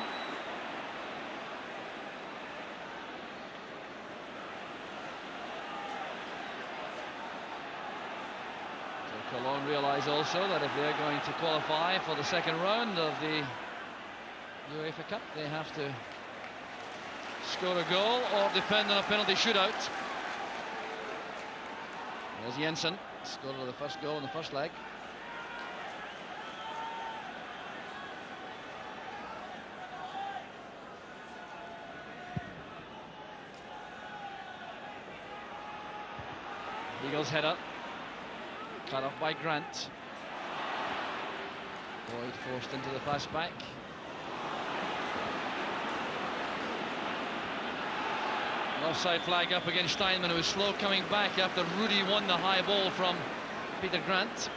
So Cologne realise also that if they're going to qualify for the second round of the UEFA Cup, they have to score a goal or depend on a penalty shootout. There's Jensen, scored the first goal in the first leg. Eagles header, cut off by Grant. Boyd forced into the pass back. An offside flag up against Steinman, who was slow coming back after Rudy won the high ball from Peter Grant.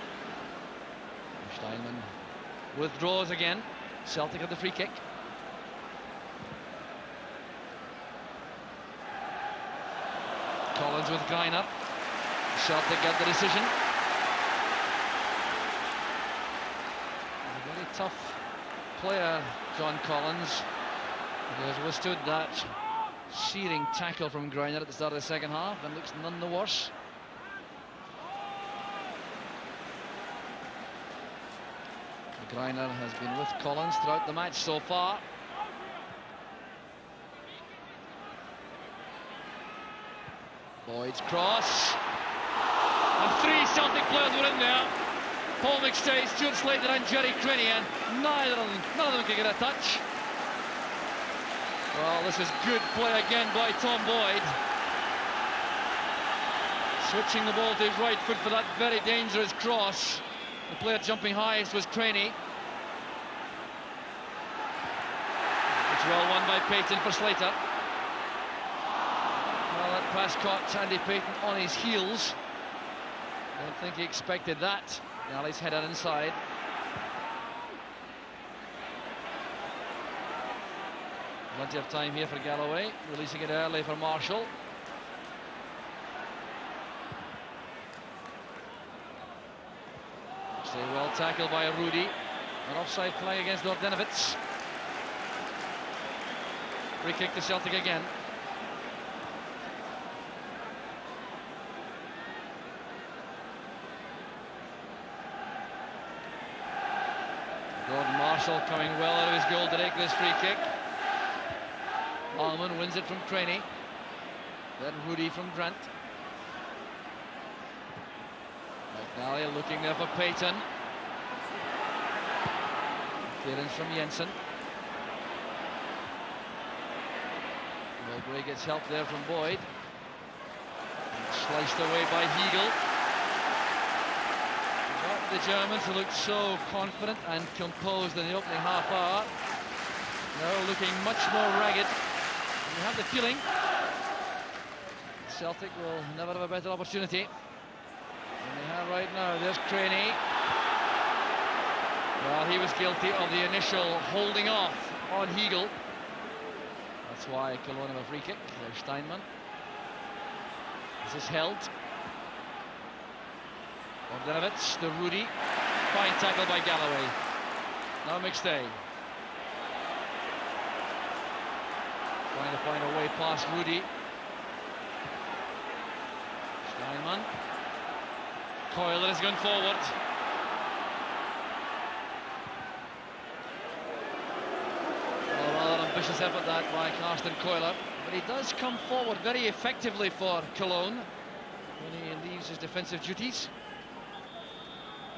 Steinman withdraws again. Celtic at the free kick. Collins with Greiner. Celtic get the decision. A very tough player, John Collins. He has withstood that searing tackle from Greiner at the start of the second half and looks none the worse. Greiner has been with Collins throughout the match so far. Boyd's cross. And three Celtic players were in there. Paul McStay, Stuart Slater and Jerry Crenny, and none of them could get a touch. Well, this is good play again by Tom Boyd. Switching the ball to his right foot for that very dangerous cross. The player jumping highest was Crenny. It's well won by Payton for Slater. Well, that pass caught Andy Payton on his heels. Don't think he expected that. Ali's header inside. Plenty of time here for Galloway, releasing it early for Marshall. Stay well tackled by Rudy. An offside flag against Dordenovitz. Free kick to Celtic again. Gordon Marshall coming well out of his goal to take this free kick. Allman wins it from Crenny. Then Rudy from Grant. McNally looking there for Payton. Clearance from Jensen. Mowbray gets help there from Boyd. And sliced away by Hegel. The Germans, who looked so confident and composed in the opening half hour, now looking much more ragged. You have the feeling Celtic will never have a better opportunity than they have right now. There's Crenny. Well, he was guilty of the initial holding off on Hegel. That's why Koln have a free kick. There's Steinman. This is held. Dordenovitz to Rudy. Fine tackle by Galloway. Now McStay. Trying to find a way past Rudy. Steinman. Coyle has gone forward. Well, rather ambitious effort that by Carsten Coyle. But he does come forward very effectively for Cologne when he leaves his defensive duties.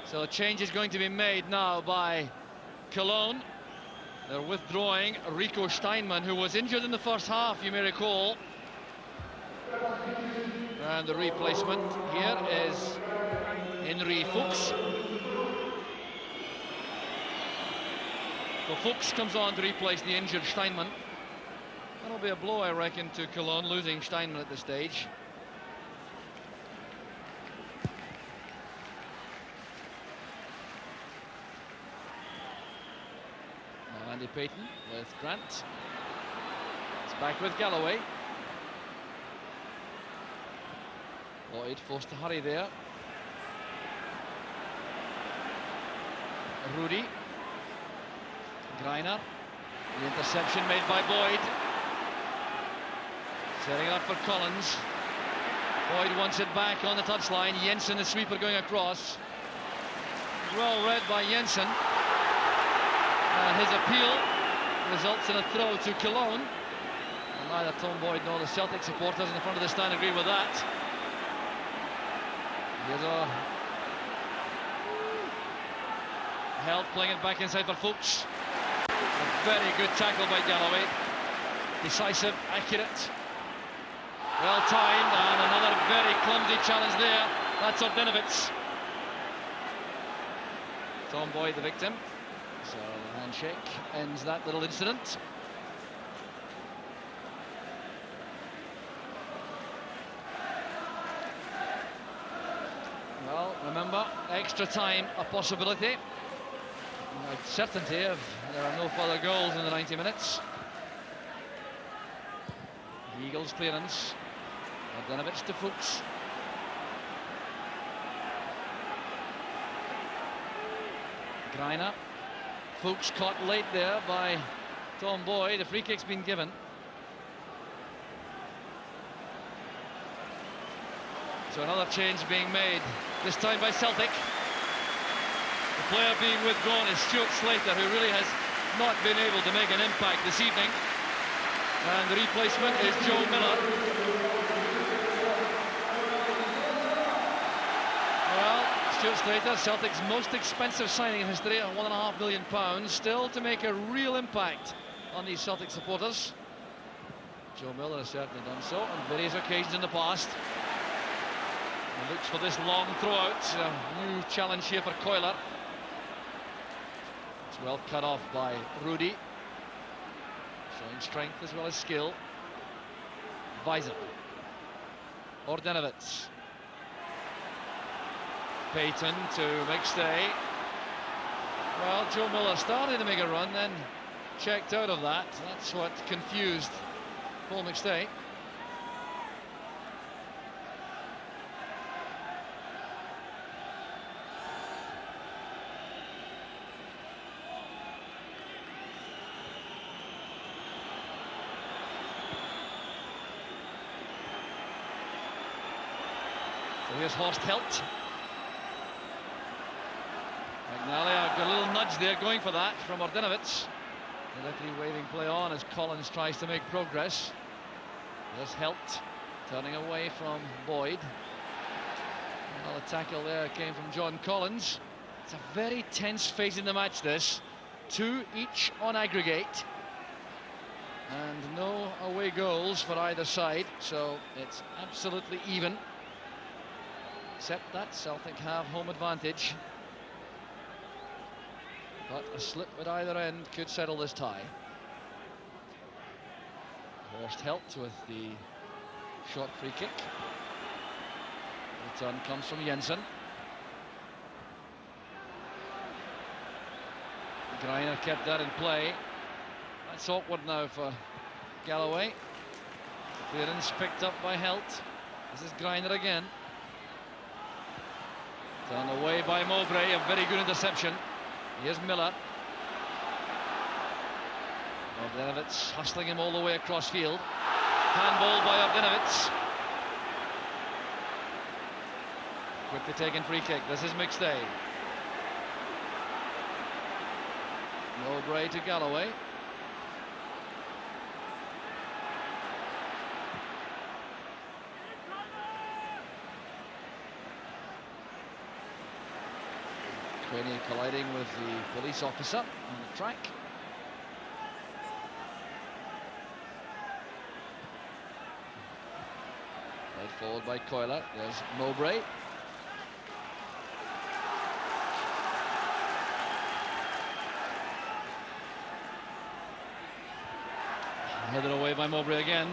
So a change is going to be made now by Cologne. They're withdrawing Rico Steinman, who was injured in the first half, you may recall. And the replacement here is Henry Fuchs. So Fuchs comes on to replace the injured Steinman. That'll be a blow, I reckon, to Cologne, losing Steinman at this stage. Andy Payton with Grant. It's back with Galloway. Boyd forced to hurry there. Rudy. Greiner. The interception made by Boyd. Setting it up for Collins. Boyd wants it back on the touchline. Jensen, the sweeper, going across. Well read by Jensen. His appeal results in a throw to Cologne. And Neither Tom Boyd nor the Celtic supporters in the front of the stand agree with that. Here's a Held playing it back inside for Fuchs. A very good tackle by Galloway. Decisive, accurate, well timed, and another very clumsy challenge there. That's Ordinovic's. Tom Boyd the victim. So the handshake ends that little incident. Well, remember, extra time a possibility. A certainty if there are no further goals in the 90 minutes. The Eagles' clearance. Ordinovic to Fuchs. Greiner. Fuchs caught late there by Tom Boyd. A free kick's been given. So another change being made, this time by Celtic. The player being withdrawn is Stuart Slater, who really has not been able to make an impact this evening. And the replacement is Joe Miller. Well, Stuart Slater, Celtic's most expensive signing in history at £1.5 million, still to make a real impact on these Celtic supporters. Joe Miller has certainly done so on various occasions in the past. And looks for this long throw out. A new challenge here for Coiler. It's well cut off by Rudy. Showing strength as well as skill. Weiser. Ordinovic. Payton to McStay. Well, Joe Miller started to make a run, then checked out of that. That's what confused Paul McStay. So here's Horst Held. McNally got a little nudge there, going for that from Ordinovic. The referee waving play on as Collins tries to make progress. There's Held turning away from Boyd. Another tackle there came from John Collins. It's a very tense phase in the match, this. 2 each on aggregate. And no away goals for either side, so it's absolutely even. Except that Celtic have home advantage. But a slip at either end could settle this tie. Horst Held with the short free kick. The return comes from Jensen. Greiner kept that in play. That's awkward now for Galloway. Clearance picked up by Held. This is Greiner again. Turned away by Mowbray, a very good interception. Here's Miller. Ordinovic hustling him all the way across field. Handball by Ordinovic. Quickly taken free kick. This is McStay. Mowbray to Galloway. Craney colliding with the police officer on the track. Led forward by Coiler. There's Mowbray. Headed away by Mowbray again.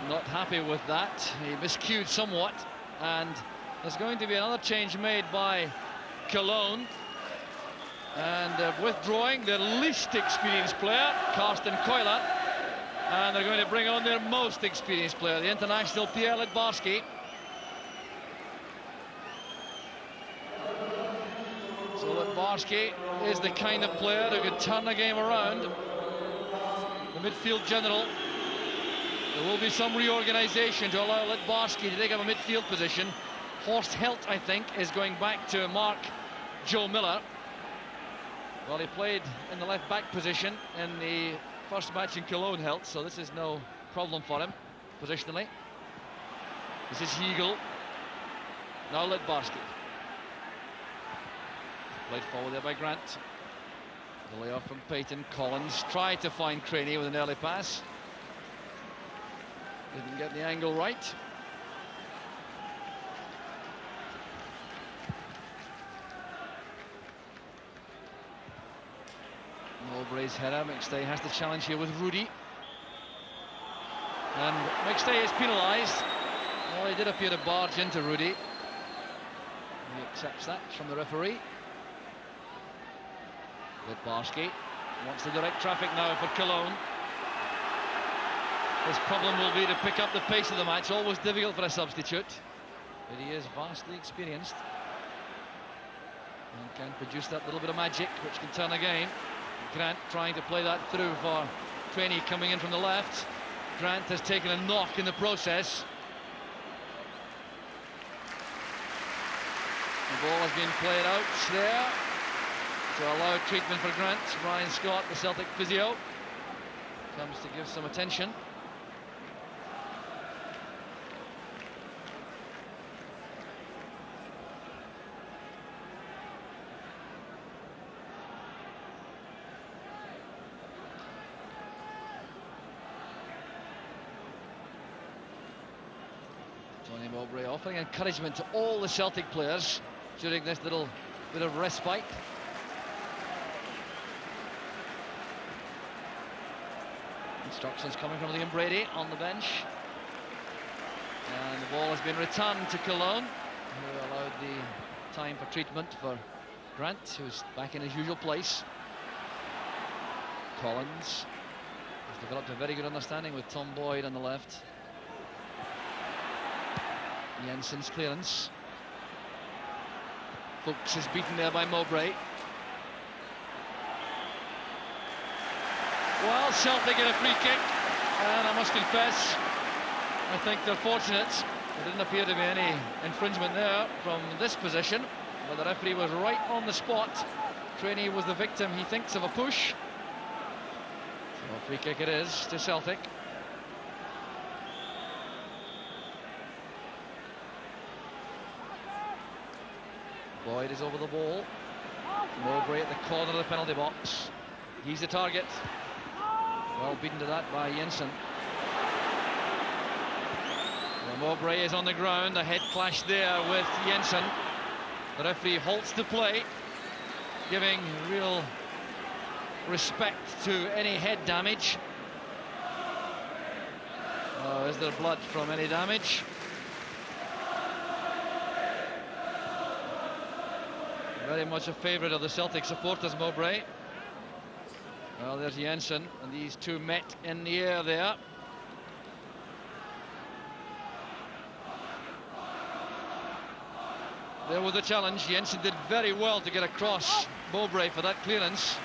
Not happy with that. He miscued somewhat, and there's going to be another change made by Koln. And withdrawing their least experienced player, Karsten Coiler, and they're going to bring on their most experienced player, the international Pierre Lidbarski. So Lidbarski is the kind of player who could turn the game around. The midfield general. There will be some reorganisation to allow Lidbarski to take up a midfield position. Horst Held, I think, is going back to mark Joe Miller. Well, he played in the left-back position in the first match in Cologne, Held, so this is no problem for him, positionally. This is Hegel. Now Litbarski. Played forward there by Grant. The layoff from Payton. Collins tried to find Craney with an early pass. Didn't get the angle right. Mowbray's header. McStay has the challenge here with Rudy. And McStay is penalised. Well, he did appear to barge into Rudy. He accepts that from the referee. Litbarski wants to direct traffic now for Koln. His problem will be to pick up the pace of the match. Always difficult for a substitute, but he is vastly experienced and can produce that little bit of magic which can turn a game. Grant trying to play that through for Craney coming in from the left. Grant has taken a knock in the process. The ball has been played out there to allow treatment for Grant. Ryan Scott, the Celtic physio, comes to give some attention. Tony Mowbray offering encouragement to all the Celtic players during this little bit of respite. Instructions coming from Liam Brady on the bench. And the ball has been returned to Koln, who allowed the time for treatment for Grant, who's back in his usual place. Collins has developed a very good understanding with Tom Boyd on the left. Jensen's clearance. Fuchs is beaten there by Mowbray. Well, Celtic get a free kick, and I must confess, I think they're fortunate. There didn't appear to be any infringement there from this position, but the referee was right on the spot. Craney was the victim, he thinks, of a push. So a free kick it is to Celtic. Boyd is over the ball. Mowbray at the corner of the penalty box. He's the target. Well beaten to that by Jensen. Well, Mowbray is on the ground. A head clash there with Jensen. The referee halts the play, giving real respect to any head damage. Oh, is there blood from any damage? Very much a favourite of the Celtic supporters, Mowbray. Well, there's Jensen, and these two met in the air there. There was the challenge. Jensen did very well to get across Mowbray for that clearance.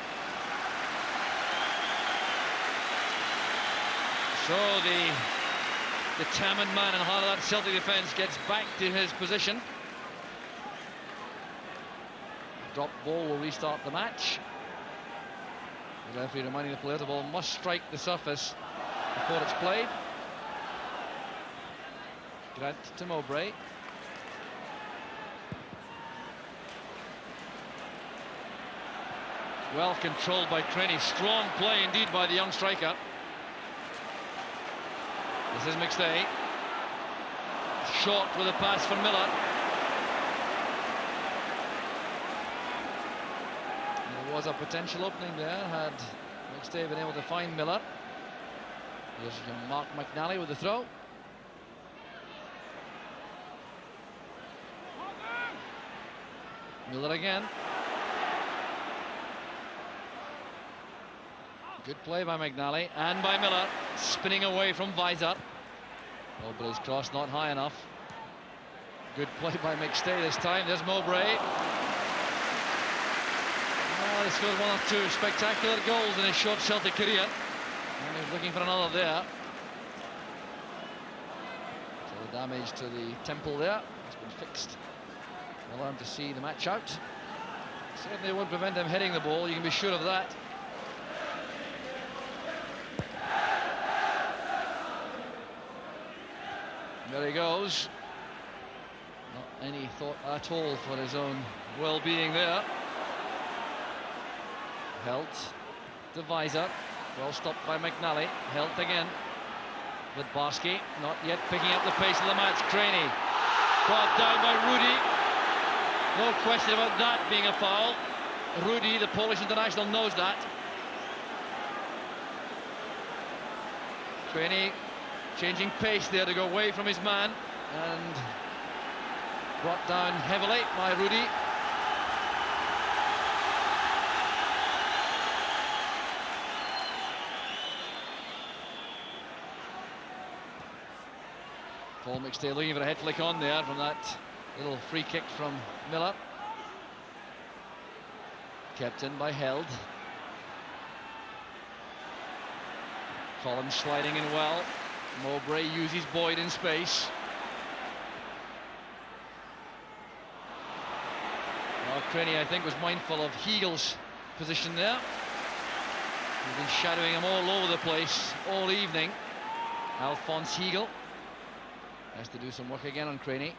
So the determined man in the heart of that Celtic defence gets back to his position. Drop ball will restart the match. The referee reminding the player the ball must strike the surface before it's played. Grant to Mowbray. Well controlled by Craney. Strong play indeed by the young striker. This is McStay. Short with a pass for Miller. There was a potential opening there had McStay been able to find Miller. There's Mark McNally with the throw. Miller again. Good play by McNally and by Miller, spinning away from Weiser. Mowbray's cross not high enough. Good play by McStay this time. There's Mowbray. Oh, he scored one or two spectacular goals in his short Celtic career. And he's looking for another there. So the damage to the temple there has been fixed. Allow him to see the match out. Certainly won't prevent him heading the ball, you can be sure of that. There he goes. Not any thought at all for his own well-being there. Helt, Deviser, well stopped by McNally. Helt again. Lidbarski, not yet picking up the pace of the match. Craney, brought down by Rudy. No question about that being a foul. Rudy, the Polish international, knows that. Craney changing pace there to go away from his man, and brought down heavily by Rudy. Paul McStay looking for a head flick on there from that little free kick from Miller. Kept in by Held. Koln sliding in well. Mowbray uses Boyd in space. Well, Craney, I think, was mindful of Hegel's position there. He's been shadowing him all over the place all evening. Alphonse Hegel has to do some work again on Craney.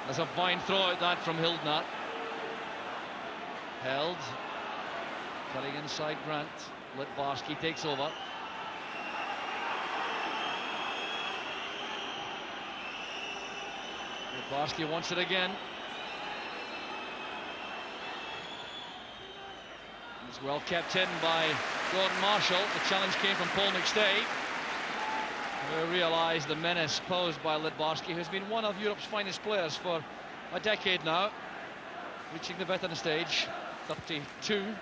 That's a fine throw at that from Hildnat. Held. Cutting inside Grant. Litbarski takes over. Litbarski wants it again. It's well kept in by Gordon Marshall. The challenge came from Paul McStay, who realised the menace posed by Lidbarski, who's been one of Europe's finest players for a decade now, reaching the veteran stage, 32.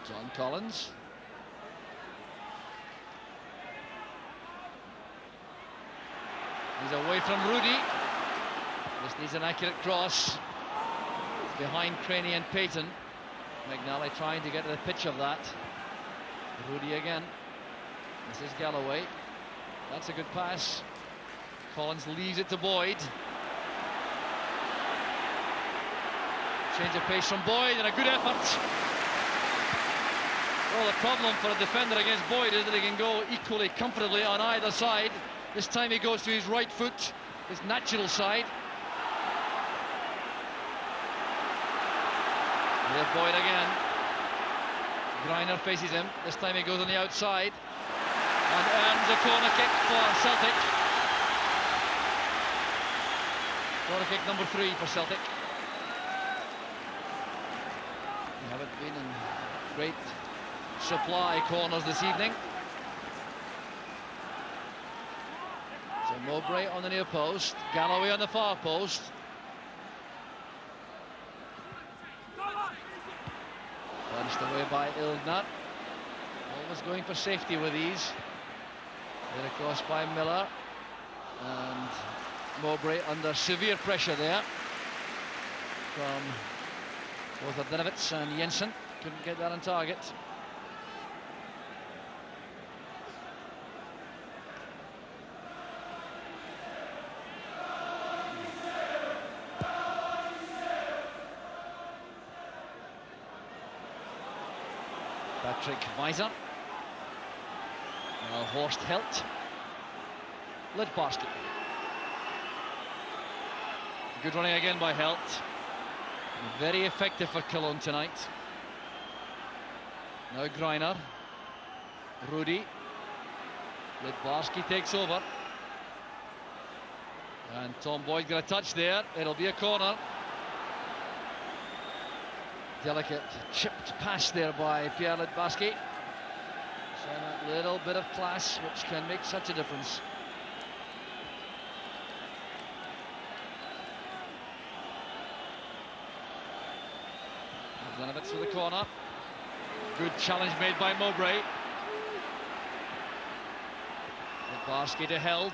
John Collins. He's away from Rudy. This needs an accurate cross. It's behind Craney and Payton. McNally trying to get to the pitch of that. Rudy again. This is Galloway. That's a good pass. Collins leaves it to Boyd. Change of pace from Boyd and a good effort. Well, the problem for a defender against Boyd is that he can go equally comfortably on either side. This time he goes to his right foot, his natural side. There's Boyd again. Greiner faces him. This time he goes on the outside and earns a corner kick for Celtic. Corner kick number 3 for Celtic. They haven't been in great supply corners this evening. So Mowbray on the near post, Galloway on the far post. Punched away by Ildnat. Always going for safety with these. Then across by Miller. And Mowbray under severe pressure there from both Ardenovitz and Jensen. Couldn't get that on target. Patrick Weiser. Now Horst Helt. Lidbarski. Good running again by Helt. Very effective for Cologne tonight. Now Greiner. Rudy. Lidbarski takes over. And Tom Boyd got a touch there. It'll be a corner. Delicate chipped pass there by Pierre Lidbarski. So that little bit of class which can make such a difference. Ardenovitz for the corner. Good challenge made by Mowbray. Lidbarski to Held.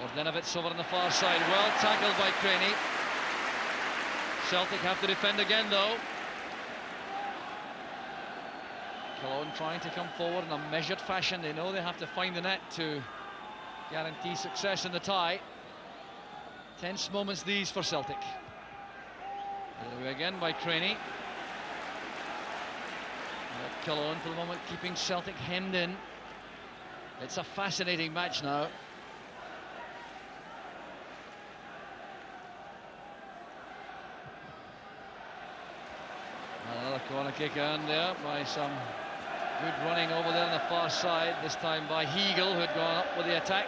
Ardenovitz over on the far side. Well tackled by Craney. Celtic have to defend again though. Cologne trying to come forward in a measured fashion. They know they have to find the net to guarantee success in the tie. Tense moments these for Celtic. There again by Craney. Koln for the moment keeping Celtic hemmed in. It's a fascinating match now. Another corner kick earned there by some good running over there on the far side, this time by Heagle, who had gone up with the attack.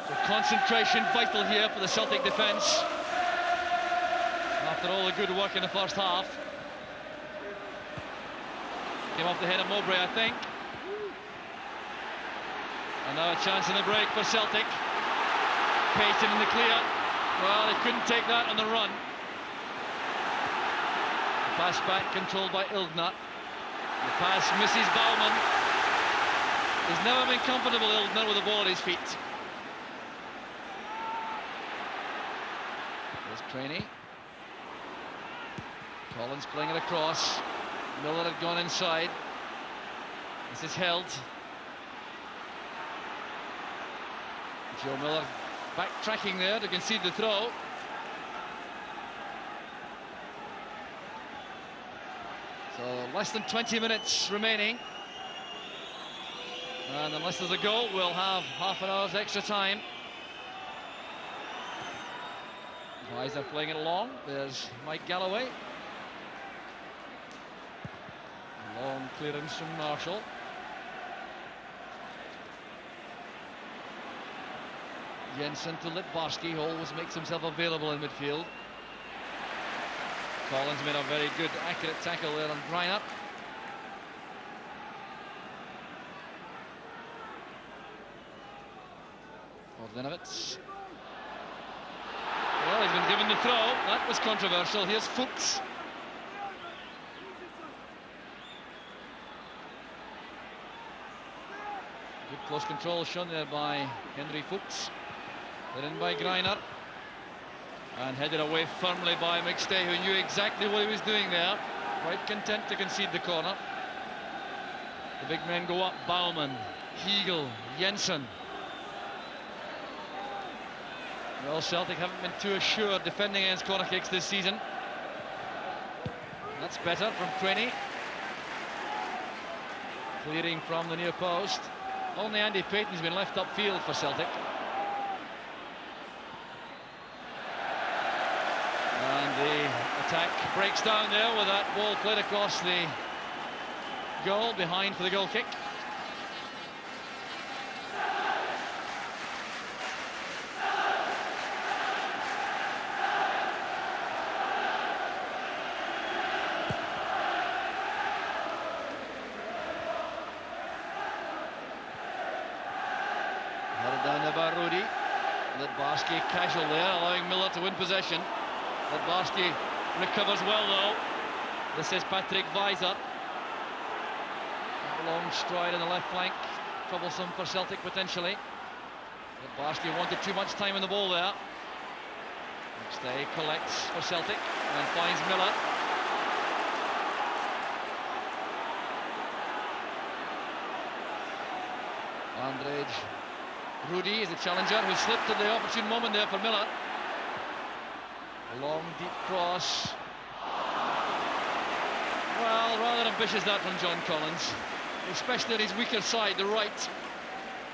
So concentration vital here for the Celtic defence after all the good work in the first half. Came off the head of Mowbray, I think. And now a chance in the break for Celtic. Payton in the clear. Well, they couldn't take that on the run. The pass back controlled by Ildner. The pass misses Baumann. He's never been comfortable, Ildner, with the ball at his feet. There's Craney. Collins playing it across. Miller had gone inside. This is held. Joe Miller backtracking there to concede the throw. So less than 20 minutes remaining. And unless there's a goal, we'll have half an hour's extra time. Weiser playing it along. There's Mike Galloway. Long clearance from Marshall. Jensen to Litbarski, who always makes himself available in midfield. Collins made a very good, accurate tackle there on Greiner. Ordinovic. Well, he's been given the throw. That was controversial. Here's Fuchs. Good close control shown there by Henry Fuchs. They're in by Greiner. And headed away firmly by McStay, who knew exactly what he was doing there. Quite content to concede the corner. The big men go up. Baumann, Heagle, Jensen. Well, Celtic haven't been too assured defending against corner kicks this season. That's better from Craney. Clearing from the near post. Only Andy Payton's been left upfield for Celtic. And the attack breaks down there with that ball played across the goal, behind for the goal kick. Litbarski casual there, allowing Miller to win possession. Litbarski recovers well though. This is Patrick Weiser. A long stride on the left flank, troublesome for Celtic potentially. Litbarski wanted too much time on the ball there. McStay collects for Celtic and finds Miller. Andrej Rudy is the challenger, who slipped at the opportune moment there for Miller. A long, deep cross. Well, rather ambitious that from John Collins, especially on his weaker side, the right,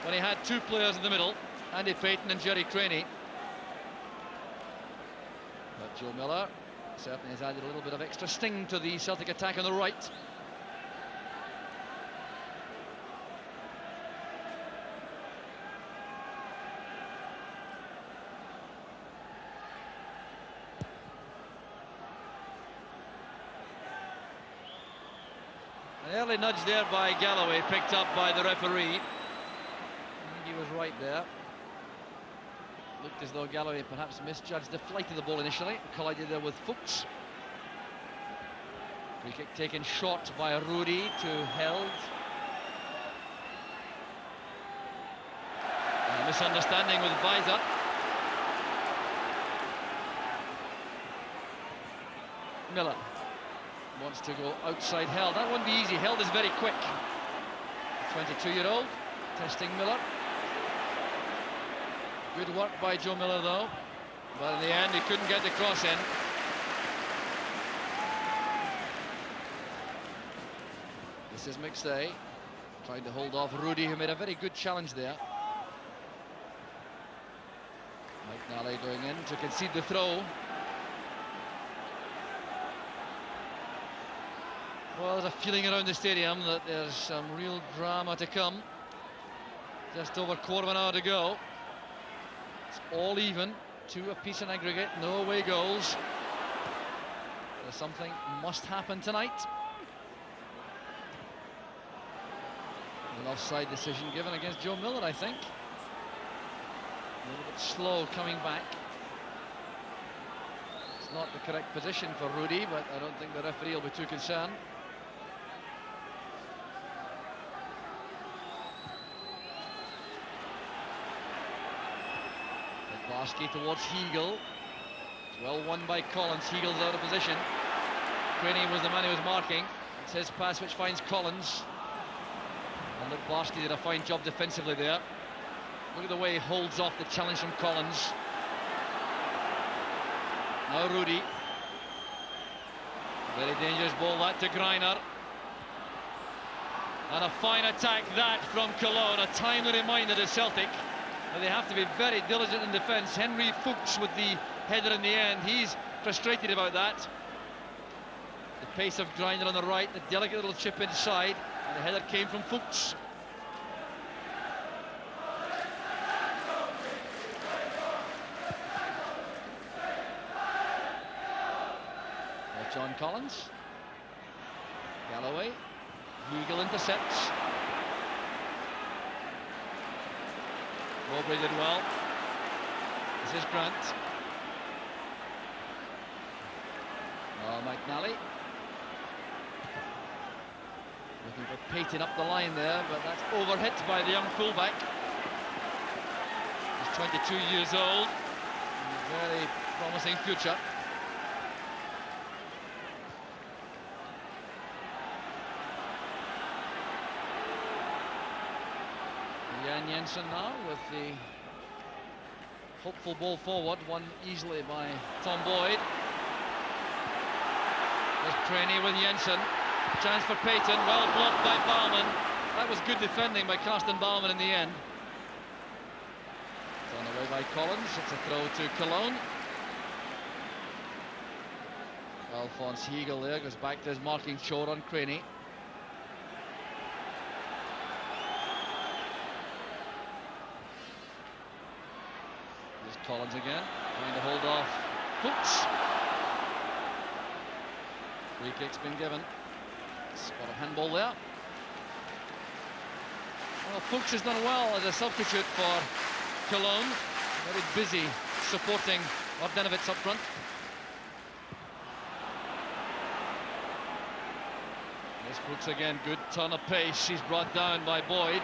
when he had two players in the middle, Andy Payton and Jerry Craney. But Joe Miller certainly has added a little bit of extra sting to the Celtic attack on the right. An early nudge there by Galloway, picked up by the referee. I think he was right there. Looked as though Galloway perhaps misjudged the flight of the ball initially. Collided there with Fuchs. Free kick taken short by Rudy to Held. A misunderstanding with Weiser. Miller wants to go outside Held. That won't be easy. Held is very quick. 22-year-old testing Miller. Good work by Joe Miller though, but in the end he couldn't get the cross in. This is McStay trying to hold off Rudy, who made a very good challenge there. McNally going in to concede the throw. Well, there's a feeling around the stadium that there's some real drama to come. Just over a quarter of an hour to go. It's all even, 2 apiece in aggregate, no away goals. There's something must happen tonight. An offside decision given against Joe Miller, I think. A little bit slow coming back. It's not the correct position for Rudy, but I don't think the referee will be too concerned. Barsky towards Heagle. It's well won by Collins. Heagle's out of position. Craney was the man who was marking. It's his pass which finds Collins. And look, Barsky did a fine job defensively there. Look at the way he holds off the challenge from Collins. Now Rudy. Very dangerous ball that to Greiner. And a fine attack that from Koln. A timely reminder to Celtic. They have to be very diligent in defence. Henry Fuchs with the header in the end. He's frustrated about that. The pace of Greiner on the right, the delicate little chip inside, and the header came from Fuchs. Now John Collins. Galloway. Heagle intercepts. Mowbray did well. This is Grant. Oh, McNally. Looking for Payton up the line there, but that's overhit by the young fullback. He's 22 years old. Very promising future. Jan Jensen now with the hopeful ball forward, won easily by Tom Boyd. There's Craney with Jensen. Chance for Payton, well blocked by Baumann. That was good defending by Karsten Baumann in the end. Thrown away by Collins. It's a throw to Cologne. Alphonse Heagle there goes back to his marking chore on Craney. Collins again, trying to hold off Fuchs. Free kick's been given. Spot of handball there. Well, Fuchs has done well as a substitute for Cologne. Very busy supporting Ordenovic up front. There's Fuchs again, good turn of pace. He's brought down by Boyd.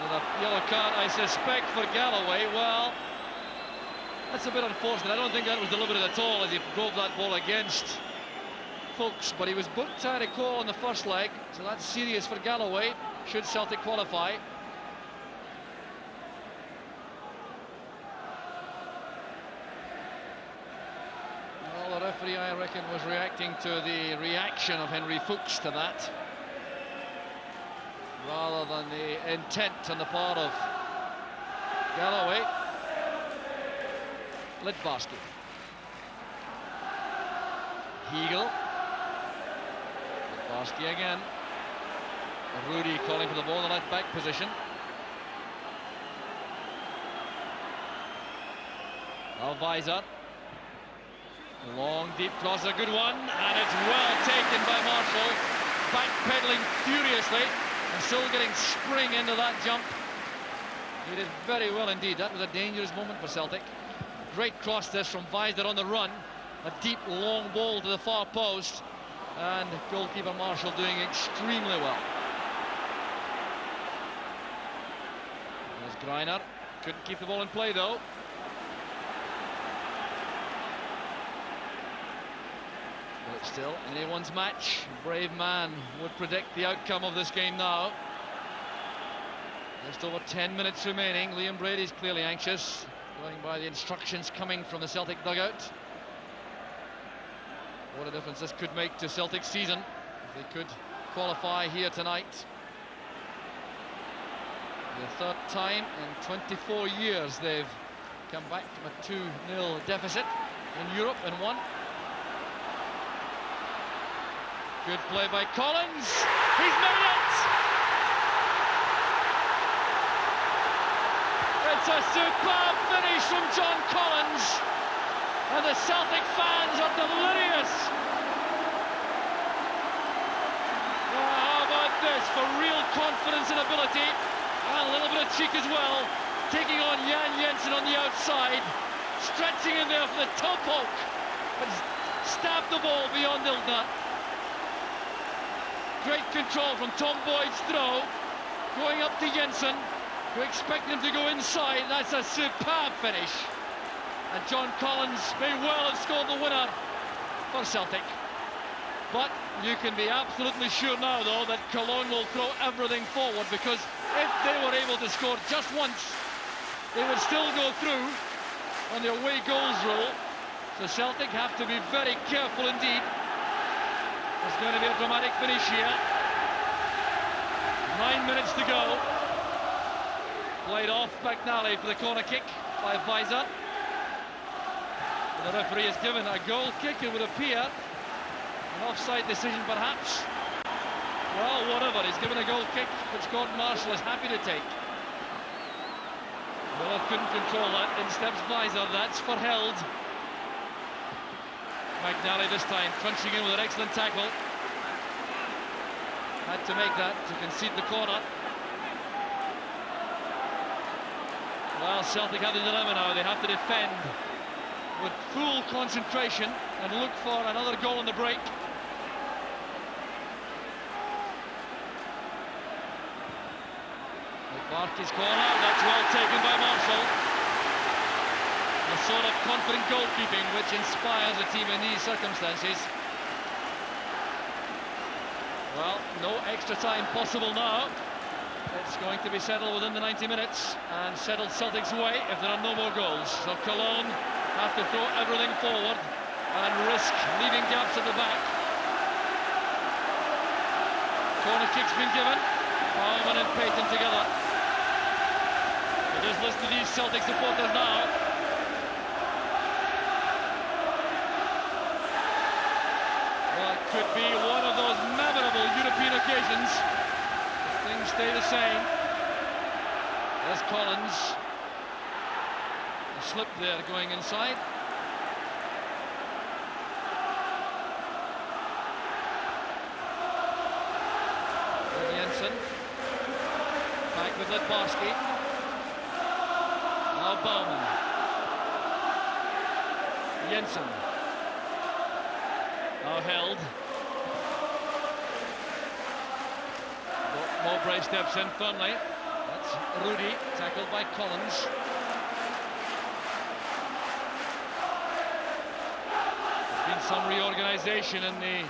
With a yellow card, I suspect, for Galloway. Well, that's a bit unfortunate. I don't think that was deliberate at all as he drove that ball against Fuchs, but he was booked out of call in the first leg, so that's serious for Galloway, should Celtic qualify. Well, the referee, I reckon, was reacting to the reaction of Henry Fuchs to that, rather than the intent on the part of Galloway. Lidbarsky. Heagle. Lidbarsky again. Rudy calling for the ball in the left back position. Alviser. Long deep cross, a good one, and it's well taken by Marshall. Backpedaling furiously and still getting spring into that jump. He did very well indeed. That was a dangerous moment for Celtic. Great cross this from Weiser on the run. A deep long ball to the far post, and goalkeeper Marshall doing extremely well. There's Greiner. Couldn't keep the ball in play though. But still, anyone's match. Brave man would predict the outcome of this game now. Just over 10 minutes remaining. Liam Brady's clearly anxious, going by the instructions coming from the Celtic dugout. What a difference this could make to Celtic's season if they could qualify here tonight. The third time in 24 years they've come back from a 2-0 deficit in Europe and won. Good play by Collins. He's made it! It's a superb finish from John Collins, and the Celtic fans are delirious. How about this for real confidence and ability, and a little bit of cheek as well, taking on Jan Jensen on the outside, stretching in there for the toe poke, but stabbed the ball beyond Ildner. Great control from Tom Boyd's throw, going up to Jensen, who expected him to go inside. That's a superb finish. And John Collins may well have scored the winner for Celtic. But you can be absolutely sure now, though, that Koln will throw everything forward, because if they were able to score just once, they would still go through on the away goals rule. So Celtic have to be very careful indeed. There's going to be a dramatic finish here. 9 minutes to go. Played off McNally for the corner kick by Weiser. The referee has given a goal kick, it would appear. An offside decision perhaps. Well, whatever, he's given a goal kick which Gordon Marshall is happy to take. Miller couldn't control that. In steps Weiser, that's for Held. McNally this time crunching in with an excellent tackle. Had to make that to concede the corner. Well, Celtic have the dilemma now. They have to defend with full concentration and look for another goal in the break. McBarkey's corner, that's well taken by Marshall. The sort of confident goalkeeping which inspires a team in these circumstances. Well, no extra time possible now. It's going to be settled within the 90 minutes and settled Celtic's way if there are no more goals. So Cologne have to throw everything forward and risk leaving gaps at the back. Corner kick's been given. Baumann and Payton together. But just listen to these Celtic supporters now. Well, it could be one of those memorable European occasions. Things stay the same. There's Collins. A slip there going inside. Jensen. Back with Litbarski. Now Baumann. Jensen. Now Held. Mowbray steps in firmly. That's Rudy, tackled by Collins. There's been some reorganisation in the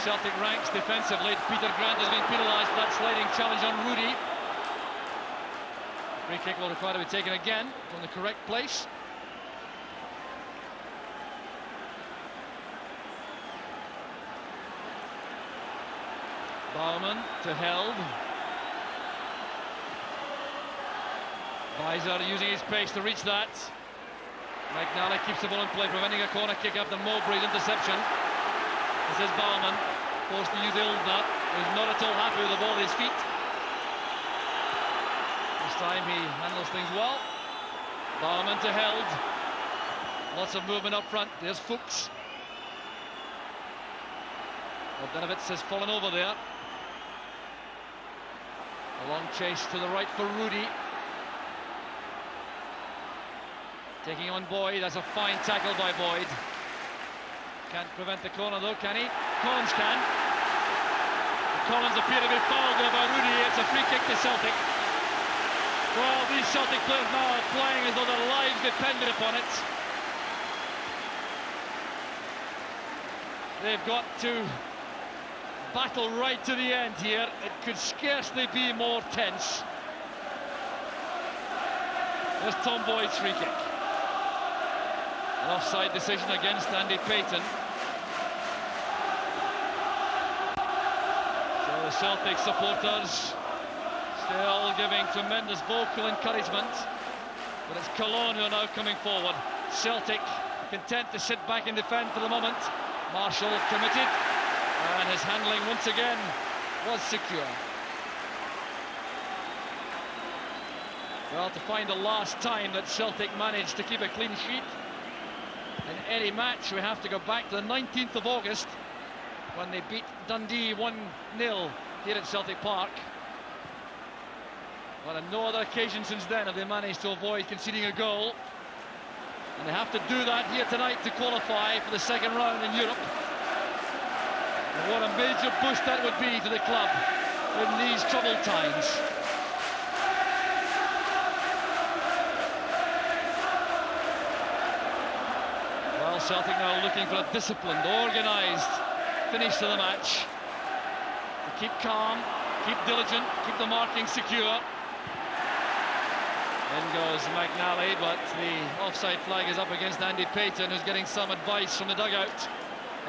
Celtic ranks defensively. Peter Grant has been penalised for that sliding challenge on Rudy. Free kick will require to be taken again from the correct place. Baumann to Held. Weiser using his pace to reach that. McNally keeps the ball in play, preventing a corner kick after Mowbray's interception. This is Baumann, forced to use Ildner, who's not at all happy with the ball at his feet. This time he handles things well. Baumann to Held. Lots of movement up front. There's Fuchs. Bogdanovic has fallen over there. A long chase to the right for Rudy. Taking on Boyd. That's a fine tackle by Boyd. Can't prevent the corner though, can he? Collins can. Collins appear to be fouled there by Rudy. It's a free kick to Celtic. Well, these Celtic players now are playing as though their lives depended upon it. They've got to battle right to the end here. It could scarcely be more tense. There's Tom Boyd's free kick. An offside decision against Andy Payton. So the Celtic supporters still giving tremendous vocal encouragement. But it's Koln who are now coming forward. Celtic content to sit back and defend for the moment. Marshall committed, and his handling once again was secure. Well, to find the last time that Celtic managed to keep a clean sheet in any match, we have to go back to the 19th of August when they beat Dundee 1-0 here at Celtic Park. But on no other occasion since then have they managed to avoid conceding a goal. And they have to do that here tonight to qualify for the second round in Europe. And what a major boost that would be to the club in these troubled times. Well, Celtic now looking for a disciplined, organised finish to the match. To keep calm, keep diligent, keep the marking secure. In goes McNally, but the offside flag is up against Andy Payton, who's getting some advice from the dugout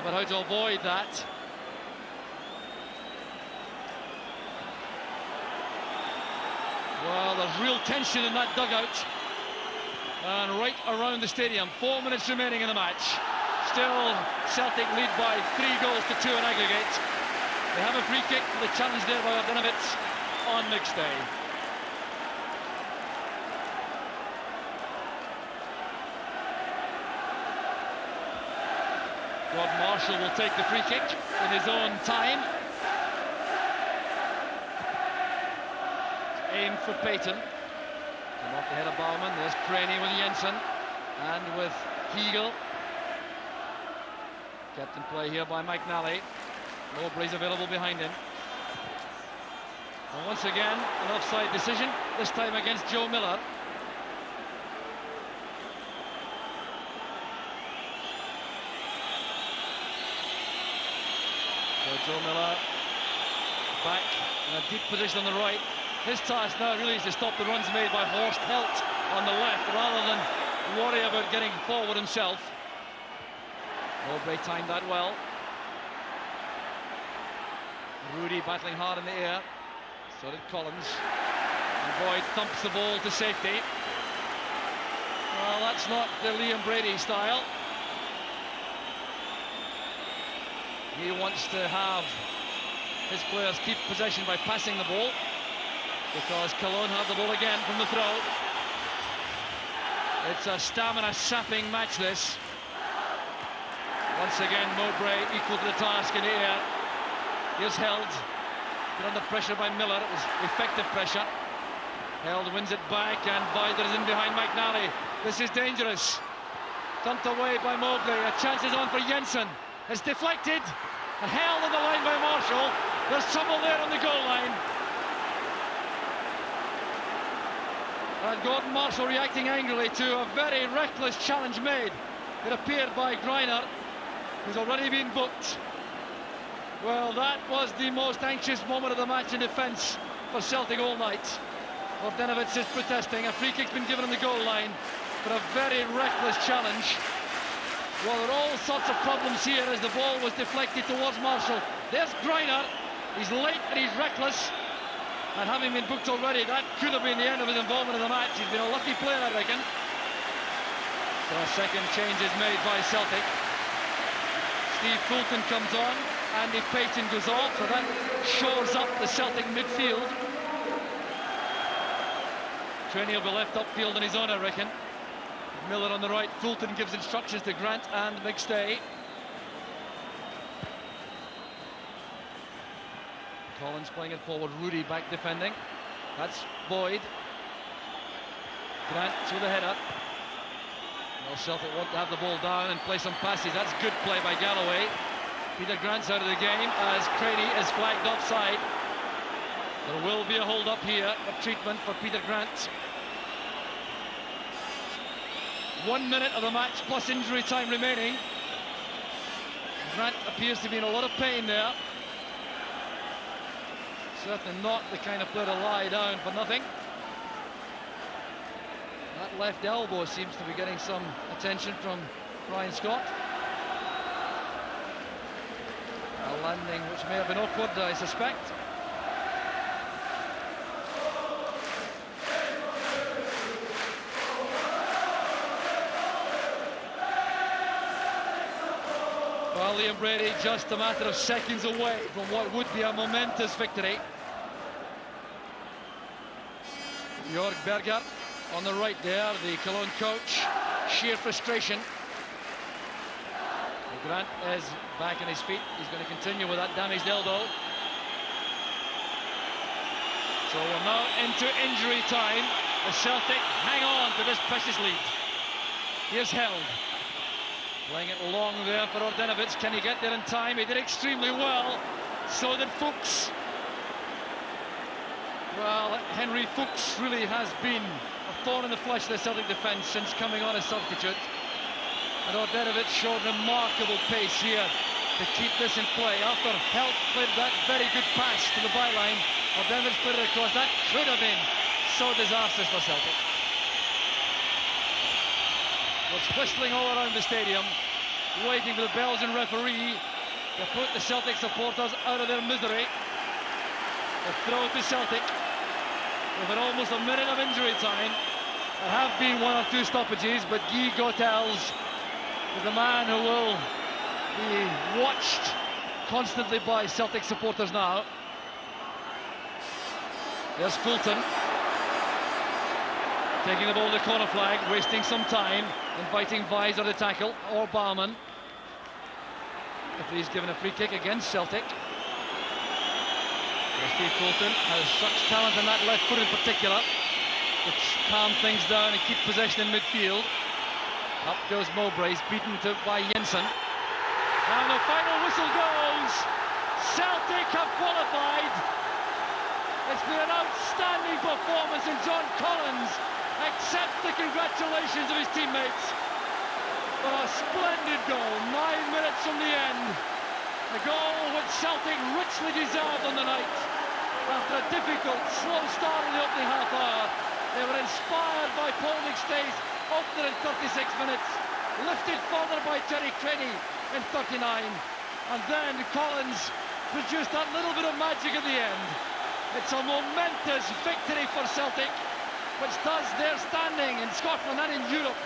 about how to avoid that. Well, there's real tension in that dugout. And right around the stadium, 4 minutes remaining in the match. Still, Celtic lead by 3-2 in aggregate. They have a free kick for the challenge there by Ordinovic on mixed day. Rod Marshall will take the free kick in his own time. Aim for Payton. Come off the head of Baumann. There's Craney with Jensen and with Hegel. Kept in play here by McNally. Mowbray's available behind him. And once again, an offside decision, this time against Joe Miller. So Joe Miller back in a deep position on the right. His task now really is to stop the runs made by Horst Helt on the left, rather than worry about getting forward himself. Mowbray timed that well. Rudy battling hard in the air. So did Collins. And Boyd thumps the ball to safety. Well, that's not the Liam Brady style. He wants to have his players keep possession by passing the ball, because Koln have the ball again from the throw. It's a stamina-sapping match, this. Once again, Mowbray equal to the task in the air. Here's Held, put under pressure by Miller. It was effective pressure. Held wins it back, and Weider is in behind McNally. This is dangerous. Thumped away by Mowbray. A chance is on for Jensen. It's deflected. Held on the line by Marshall. There's trouble there on the goal line. And Gordon Marshall reacting angrily to a very reckless challenge made, it appeared, by Greiner, who's already been booked. Well, that was the most anxious moment of the match in defence for Celtic all night. Ordinovic is protesting. A free kick's been given on the goal line for a very reckless challenge. Well, there are all sorts of problems here as the ball was deflected towards Marshall. There's Greiner. He's late and he's reckless. And having been booked already, that could have been the end of his involvement in the match. He's been a lucky player, I reckon. So a second change is made by Celtic. Steve Fulton comes on. Andy Payton goes off, so that shores up the Celtic midfield. Craney will be left upfield on his own, I reckon. Miller on the right. Fulton gives instructions to Grant and McStay. Collins playing it forward. Rudy back defending. That's Boyd. Grant through the header. Well, Celtic want to have the ball down and play some passes. That's good play by Galloway. Peter Grant's out of the game as Craney is flagged offside. There will be a hold-up here of treatment for Peter Grant. 1 minute of the match plus injury time remaining. Grant appears to be in a lot of pain there. Certainly not the kind of player to lie down for nothing. That left elbow seems to be getting some attention from Ryan Scott. A landing which may have been awkward, I suspect. Well, Liam Brady just a matter of seconds away from what would be a momentous victory. Jörg Berger on the right there, the Koln coach, sheer frustration. Grant is back on his feet. He's going to continue with that damaged elbow. So we're now into injury time. The Celtic hang on to this precious lead. Here's Held. Playing it long there for Ordenovic. Can he get there in time? He did extremely well. So did Fuchs. Well, Henry Fuchs really has been a thorn in the flesh of the Celtic defence since coming on as substitute. And Ordenovic showed remarkable pace here to keep this in play. After Held played that very good pass to the byline, Ordenovic put it across. That could have been so disastrous for Celtic. Was whistling all around the stadium, waiting for the Belgian referee to put the Celtic supporters out of their misery. The throw to Celtic with almost a minute of injury time. There have been one or two stoppages, but Guy Gotels is the man who will be watched constantly by Celtic supporters now. There's Fulton taking the ball to the corner flag, wasting some time, inviting Weiser to tackle, or Baumann. If he's given a free kick against Celtic. Steve Fulton has such talent in that left foot in particular, which calm things down and keep possession in midfield. Up goes Mowbray, he's beaten by Jensen. And the final whistle goes. Celtic have qualified. It's been an outstanding performance, and John Collins accepts the congratulations of his teammates. But a splendid goal, 9 minutes from the end. A goal which Celtic richly deserved on the night. After a difficult, slow start in the opening half hour, they were inspired by Paul McStay's opener in 36 minutes, lifted further by Terry Crenny in 39, and then Collins produced that little bit of magic at the end. It's a momentous victory for Celtic, which does their standing in Scotland and in Europe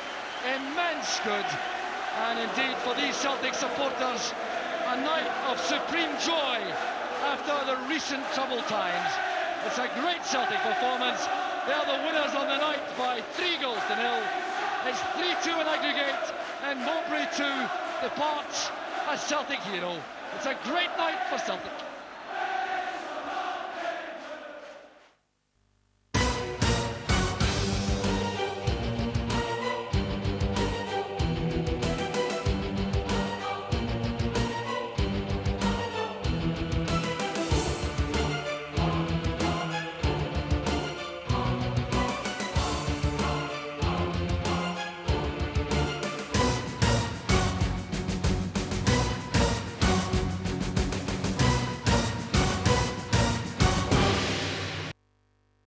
immense good. And indeed, for these Celtic supporters, a night of supreme joy after the recent troubled times. It's a great Celtic performance. They are the winners on the night by 3-0. It's 3-2 in aggregate, and Mowbray 2 departs as Celtic hero. It's a great night for Celtic.